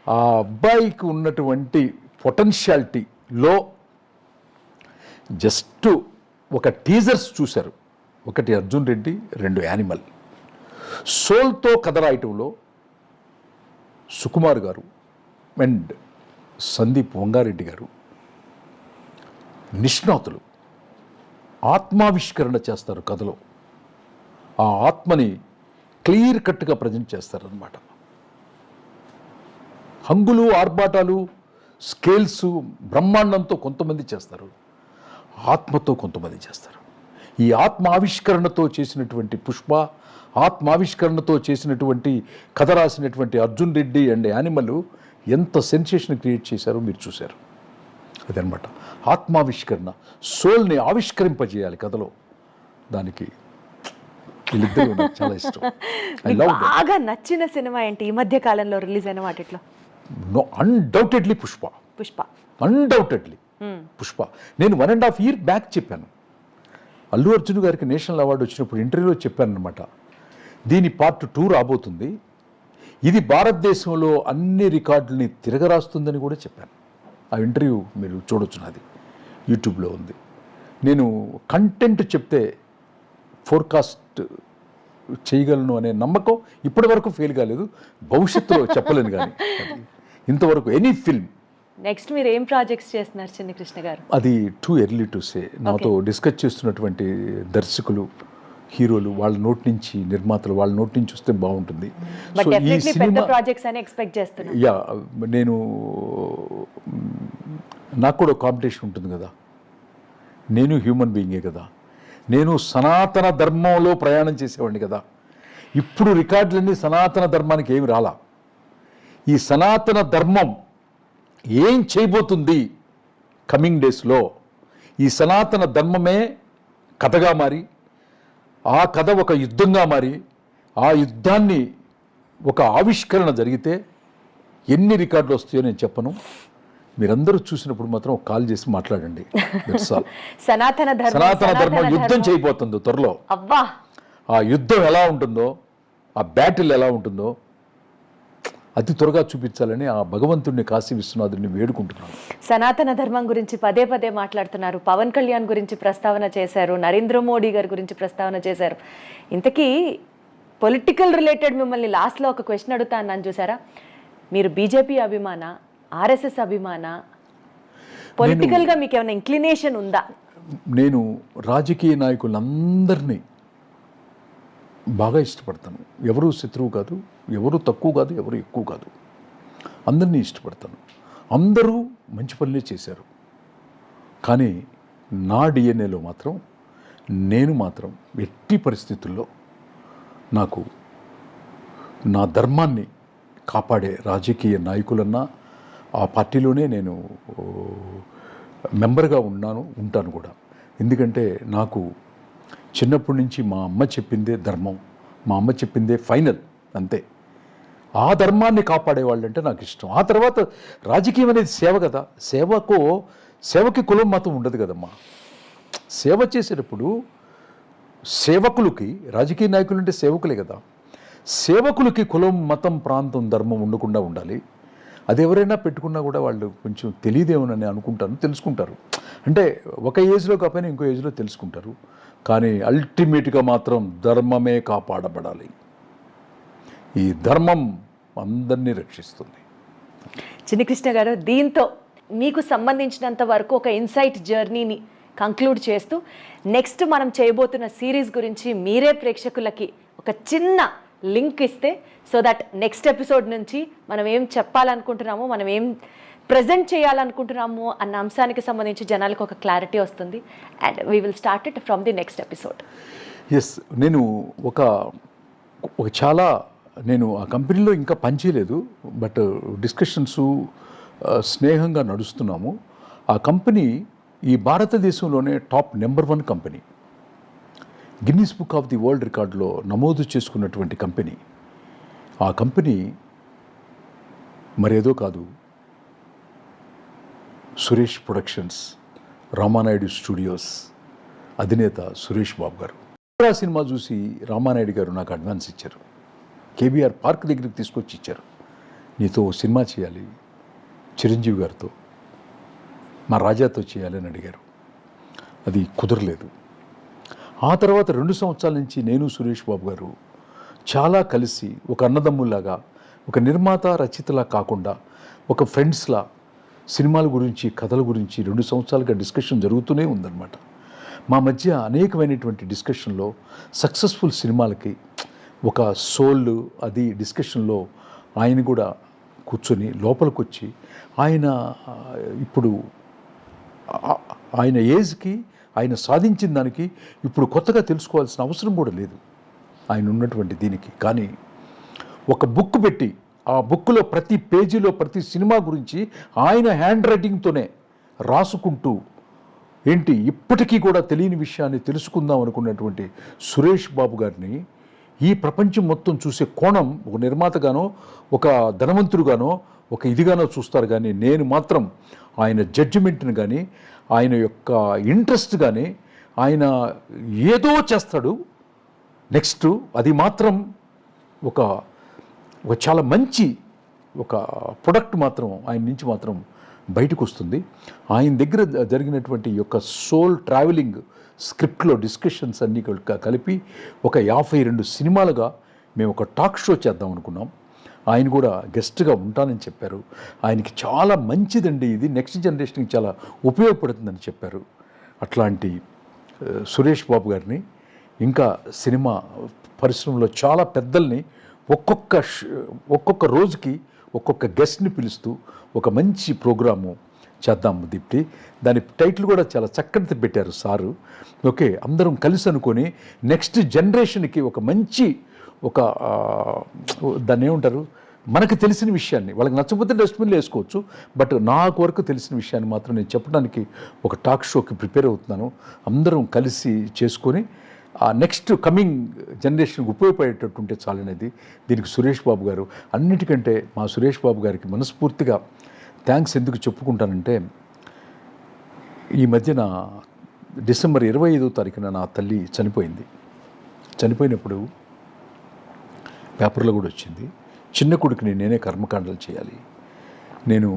ఆ అబ్బాయికి ఉన్నటువంటి పొటెన్షియాలిటీలో జస్ట్ ఒక టీజర్స్ చూశారు. ఒకటి అర్జున్ రెడ్డి, 2 యానిమల్. సోల్తో కథ రాయటంలో సుకుమార్ గారు అండ్ సందీప్ వంగారెడ్డి గారు నిష్ణాతులు. ఆత్మావిష్కరణ చేస్తారు కథలో. ఆ ఆత్మని క్లియర్ కట్గా ప్రజెంట్ చేస్తారనమాట. హంగులు, ఆర్భాటాలు, స్కేల్స్ బ్రహ్మాండంతో కొంతమంది చేస్తారు, ఆత్మతో కొంతమంది చేస్తారు. ఈ ఆత్మావిష్కరణతో చేసినటువంటి పుష్ప, ఆత్మావిష్కరణతో చేసినటువంటి కథ రాసినటువంటి అర్జున్ రెడ్డి అండ్ యానిమల్ ఎంత సెన్సేషన్ క్రియేట్ చేశారో మీరు చూశారు. అదనమాట ఆత్మావిష్కరణ. సోల్ని ఆవిష్కరింపజేయాలి కథలో. దానికి వీళ్ళిద్దరూ నాకు చాలా ఇష్టం. బాగా నచ్చిన సినిమా ఏంటి ఈ మధ్య కాలంలో రిలీజ్ అయిన వాటిలో? No, undoubtedly Pushpa. Undoubtedly Pushpa. నేను 1.5 years బ్యాక్ చెప్పాను. అల్లు అర్జున్ గారికి నేషనల్ అవార్డు వచ్చినప్పుడు ఇంటర్వ్యూలో చెప్పాను అనమాట, దీని పార్ట్ 2 రాబోతుంది, ఇది భారతదేశంలో అన్ని రికార్డులని తిరగరాస్తుందని కూడా చెప్పాను. ఆ ఇంటర్వ్యూ మీరు చూడొచ్చు, నాది యూట్యూబ్లో ఉంది. నేను కంటెంట్ చెప్తే ఫోర్కాస్ట్ చేయగలను అనే నమ్మకం ఇప్పటి వరకు ఫెయిల్ కాలేదు, భవిష్యత్తులో చెప్పలేను. కానీ ఇంతవరకు ఎనీ ఫిల్మ్. నెక్స్ట్ మీరు ఏం ప్రాజెక్ట్స్ చేస్తున్నారు చిన్ని కృష్ణ గారు? అది టూ ఎర్లీ టు సే. నాతో డిస్కస్ చేస్తున్నటువంటి దర్శకులు, హీరోలు, వాళ్ళ నోటి నుంచి, నిర్మాతలు వాళ్ళ నోటి నుంచి వస్తే బాగుంటుంది. సో ఈ సినిమా ప్రాజెక్ట్స్ అని ఎక్స్పెక్ట్ చేస్తున్నాను. యా, నేను నాకు కూడా కాంపిటీషన్ ఉంటుంది కదా. నేను హ్యూమన్ బీయింగే కదా. నేను సనాతన ధర్మంలో ప్రయాణం చేసేవాడిని కదా. ఇప్పుడు రికార్డులన్నీ సనాతన ధర్మానికి ఏమి రాలా. ఈ సనాతన ధర్మం ఏం చేయబోతుంది కమింగ్ డేస్లో, ఈ సనాతన ధర్మమే కథగా మారి, ఆ కథ ఒక యుద్ధంగా మారి, ఆ యుద్ధాన్ని ఒక ఆవిష్కరణ జరిగితే ఎన్ని రికార్డులు వస్తాయో నేను చెప్పను. మీరందరూ చూసినప్పుడు మాత్రం ఒక కాల్ చేసి మాట్లాడండి. సనాతన ధర్మం యుద్ధం చేయబోతుందో త్వరలో. అబ్బా, ఆ యుద్ధం ఎలా ఉంటుందో, ఆ బ్యాటిల్ ఎలా ఉంటుందో అతి త్వరగా చూపించాలని ఆ భగవంతుడిని, కాశీ విశ్వనాథుడిని వేడుకుంటున్నాను. సనాతన ధర్మం గురించి పదే పదే మాట్లాడుతున్నారు. పవన్ కళ్యాణ్ గురించి ప్రస్తావన చేశారు, నరేంద్ర మోడీ గారి గురించి ప్రస్తావన చేశారు. ఇంతకీ పొలిటికల్ రిలేటెడ్ మిమ్మల్ని లాస్ట్లో ఒక క్వశ్చన్ అడుగుతా అన్నాను, చూసారా? మీరు బీజేపీ అభిమాన, ఆర్ఎస్ఎస్ అభిమాన, పొలిటికల్గా మీకు ఏమైనా ఇంక్లినేషన్ ఉందా? నేను రాజకీయ నాయకులందరినీ బాగా ఇష్టపడతాను. ఎవరు శత్రువు కాదు, ఎవరు తక్కువ కాదు, ఎవరు ఎక్కువ కాదు, అందరినీ ఇష్టపడతాను. అందరూ మంచి పనులే చేశారు. కానీ నా డిఎన్ఏలో మాత్రం నేను మాత్రం ఎట్టి పరిస్థితుల్లో నాకు నా ధర్మాన్ని కాపాడే రాజకీయ నాయకులన్నా ఆ పార్టీలోనే నేను మెంబర్గా ఉంటాను కూడా. ఎందుకంటే నాకు చిన్నప్పటి నుంచి మా అమ్మ చెప్పిందే ధర్మం, మా అమ్మ చెప్పిందే ఫైనల్, అంతే. ఆ ధర్మాన్ని కాపాడేవాళ్ళంటే నాకు ఇష్టం. ఆ తర్వాత రాజకీయం అనేది సేవ కదా. సేవకి కులం మతం ఉండదు కదమ్మా. సేవ చేసేటప్పుడు సేవకులకి, రాజకీయ నాయకులు అంటే సేవకులే కదా, సేవకులకి కులం, మతం, ప్రాంతం, ధర్మం ఉండకుండా ఉండాలి. అది ఎవరైనా పెట్టుకున్నా కూడా వాళ్ళు కొంచెం తెలియదేమోనని అనుకుంటాను, తెలుసుకుంటారు. అంటే ఒక ఏజ్లో కాకపోయినా ఇంకో ఏజ్లో తెలుసుకుంటారు. కానీ అల్టిమేట్గా మాత్రం ధర్మమే కాపాడబడాలి. ఈ ధర్మం అందరినీ రక్షిస్తుంది. చిన్ని కృష్ణ గారు, దీంతో మీకు సంబంధించినంత వరకు ఒక ఇన్సైట్ జర్నీని కంక్లూడ్ చేస్తూ నెక్స్ట్ మనం చేయబోతున్న సిరీస్ గురించి మీరే ప్రేక్షకులకి ఒక చిన్న లింక్ ఇస్తే, సో దట్ నెక్స్ట్ ఎపిసోడ్ నుంచి మనం ఏం చెప్పాలనుకుంటున్నామో, మనం ఏం ప్రజెంట్ చేయాలనుకుంటున్నాము అన్న అంశానికి సంబంధించి జనాలకు ఒక క్లారిటీ వస్తుంది. And we will start it from the next episode. Yes, నేను నేను ఆ కంపెనీలో ఇంకా పనిచేయలేదు, బట్ డిస్కషన్స్ స్నేహంగా నడుస్తున్నాము. ఆ కంపెనీ ఈ భారతదేశంలోనే top number 1 company, Guinness book of the world రికార్డులో నమోదు చేసుకున్నటువంటి కంపెనీ. ఆ కంపెనీ మరేదో కాదు, సురేష్ ప్రొడక్షన్స్, రామానాయుడు స్టూడియోస్ అధినేత సురేష్ బాబు గారు. ఆ సినిమా చూసి రామానాయుడు గారు నాకు అడ్వాన్స్ ఇచ్చారు. కేబీఆర్ పార్క్ దగ్గరికి తీసుకొచ్చి ఇచ్చారు. నీతో ఓ సినిమా చేయాలి, చిరంజీవి గారితో, మా రాజాతో చేయాలని అడిగారు. అది కుదరలేదు. ఆ తర్వాత 2 సంవత్సరాల నుంచి నేను సురేష్ బాబు గారు చాలా కలిసి ఒక అన్నదమ్ముల్లాగా, ఒక నిర్మాత రచయితలా కాకుండా ఒక ఫ్రెండ్స్లా సినిమాల గురించి, కథల గురించి 2 సంవత్సరాలుగా డిస్కషన్ జరుగుతూనే ఉందన్నమాట. మా మధ్య అనేకమైనటువంటి డిస్కషన్లో సక్సెస్ఫుల్ సినిమాలకి ఒక సోల్ అది డిస్కషన్లో ఆయన కూడా కూర్చొని లోపలికి వచ్చి ఆయన ఇప్పుడు ఆయన ఏజ్కి ఆయన సాధించిన దానికి ఇప్పుడు కొత్తగా తెలుసుకోవాల్సిన అవసరం కూడా లేదు ఆయన ఉన్నటువంటి దీనికి. కానీ ఒక బుక్ పెట్టి ఆ బుక్లో ప్రతి పేజీలో ప్రతి సినిమా గురించి ఆయన హ్యాండ్ రైటింగ్తోనే రాసుకుంటూ ఏంటి ఇప్పటికీ కూడా తెలియని విషయాన్ని తెలుసుకుందాం అనుకున్నటువంటి సురేష్ బాబు గారిని ఈ ప్రపంచం మొత్తం చూసే కోణం ఒక నిర్మాతగానో, ఒక ధనవంతుడుగానో, ఒక ఇదిగానో చూస్తారు. కానీ నేను మాత్రం ఆయన జడ్జిమెంట్ని కానీ, ఆయన యొక్క ఇంట్రెస్ట్ కానీ, ఆయన ఏదో చేస్తాడు నెక్స్ట్, అది మాత్రం ఒక చాలా మంచి ఒక ప్రొడక్ట్ మాత్రం ఆయన నుంచి మాత్రం బయటకు వస్తుంది. ఆయన దగ్గర జరిగినటువంటి యొక్క సోల్ ట్రావెలింగ్ స్క్రిప్ట్లో డిస్కషన్స్ అన్నీ కలిపి ఒక 52 సినిమాలుగా మేము ఒక టాక్ షో చేద్దాం అనుకున్నాం. ఆయన కూడా గెస్ట్గా ఉంటానని చెప్పారు. ఆయనకి చాలా మంచిదండి ఇది, నెక్స్ట్ జనరేషన్కి చాలా ఉపయోగపడుతుందని చెప్పారు. అట్లాంటి సురేష్ బాబు గారిని ఇంకా సినిమా పరిశ్రమలో చాలా పెద్దల్ని ఒక్కొక్క రోజుకి ఒక్కొక్క గెస్ట్ని పిలుస్తూ ఒక మంచి ప్రోగ్రాము చేద్దాం దీప్తి. దాని టైటిల్ కూడా చాలా చక్కటి పెట్టారు సారు. ఓకే, అందరం కలిసి అనుకొని నెక్స్ట్ జనరేషన్కి ఒక మంచి ఒక దాన్ని ఏమంటారు, మనకు తెలిసిన విషయాన్ని, వాళ్ళకి నచ్చకపోతే డస్ట్బిన్లో వేసుకోవచ్చు, బట్ నాకు వరకు తెలిసిన విషయాన్ని మాత్రం నేను చెప్పడానికి ఒక టాక్ షోకి ప్రిపేర్ అవుతున్నాను. అందరం కలిసి చేసుకొని ఆ నెక్స్ట్ కమింగ్ జనరేషన్కి ఉపయోగపడేటట్టు ఉంటే చాలనేది. దీనికి సురేష్ బాబు గారు, అన్నిటికంటే మా సురేష్ బాబు గారికి మనస్ఫూర్తిగా థ్యాంక్స్ ఎందుకు చెప్పుకుంటానంటే, ఈ మధ్యన డిసెంబర్ 25వ తారీఖున నా తల్లి చనిపోయింది. చనిపోయినప్పుడు పేపర్లో కూడా వచ్చింది, చిన్న కొడుకుని నేనే కర్మకాండలు చేయాలి. నేను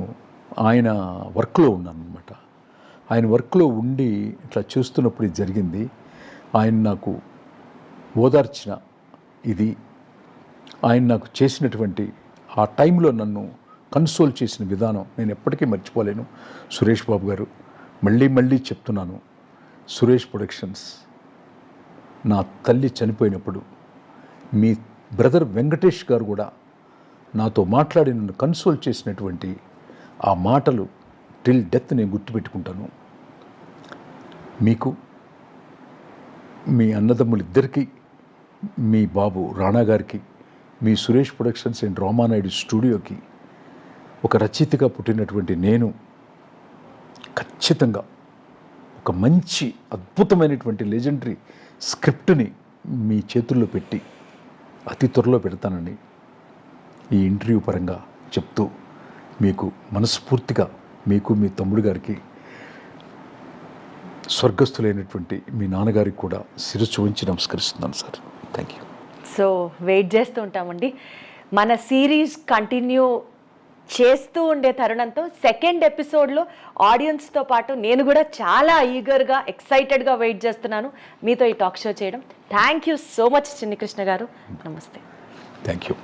ఆయన వర్క్లో ఉన్నాను అనమాట. ఆయన వర్క్లో ఉండి ఇట్లా చూస్తున్నప్పుడు ఇది జరిగింది. ఆయన నాకు ఓదార్చిన ఇది, ఆయన నాకు చేసినటువంటి ఆ టైంలో నన్ను కన్సోల్ చేసిన విధానం నేను ఎప్పటికీ మర్చిపోలేను. సురేష్ బాబు గారు, మళ్ళీ చెప్తున్నాను, సురేష్ ప్రొడక్షన్స్ నా తల్లి చనిపోయినప్పుడు మీ బ్రదర్ వెంకటేష్ గారు కూడా నాతో మాట్లాడి నన్ను కన్సోల్ చేసినటువంటి ఆ మాటలు టిల్ డెత్ నేను గుర్తుపెట్టుకుంటాను. మీకు, మీ అన్నదమ్ములిద్దరికీ, మీ బాబు రాణా గారికి, మీ సురేష్ ప్రొడక్షన్స్ అండ్ రామానాయుడు స్టూడియోకి ఒక రచయితగా పుట్టినటువంటి నేను ఖచ్చితంగా ఒక మంచి అద్భుతమైనటువంటి లెజెండరీ స్క్రిప్ట్ని మీ చేతుల్లో పెట్టి అతి త్వరలో పెడతానని ఈ ఇంటర్వ్యూ పరంగా చెప్తూ మీకు మనస్ఫూర్తిగా, మీకు మీ తమ్ముడు గారికి, స్వర్గస్థులైనటువంటి మీ నాన్నగారికి కూడా శిరస్సు ఉంచి నమస్కరిస్తున్నాను sir. Thank you. So wait చేస్తూ ఉంటామండి. మన సిరీస్ కంటిన్యూ చేస్తూ ఉండే తరుణంతో సెకండ్ ఎపిసోడ్లో ఆడియన్స్తో పాటు నేను కూడా చాలా ఈగర్గా, ఎక్సైటెడ్గా వెయిట్ చేస్తున్నాను మీతో ఈ టాక్ షో చేయడం. Thank you so much Chinni Krishna గారు. నమస్తే. Thank you.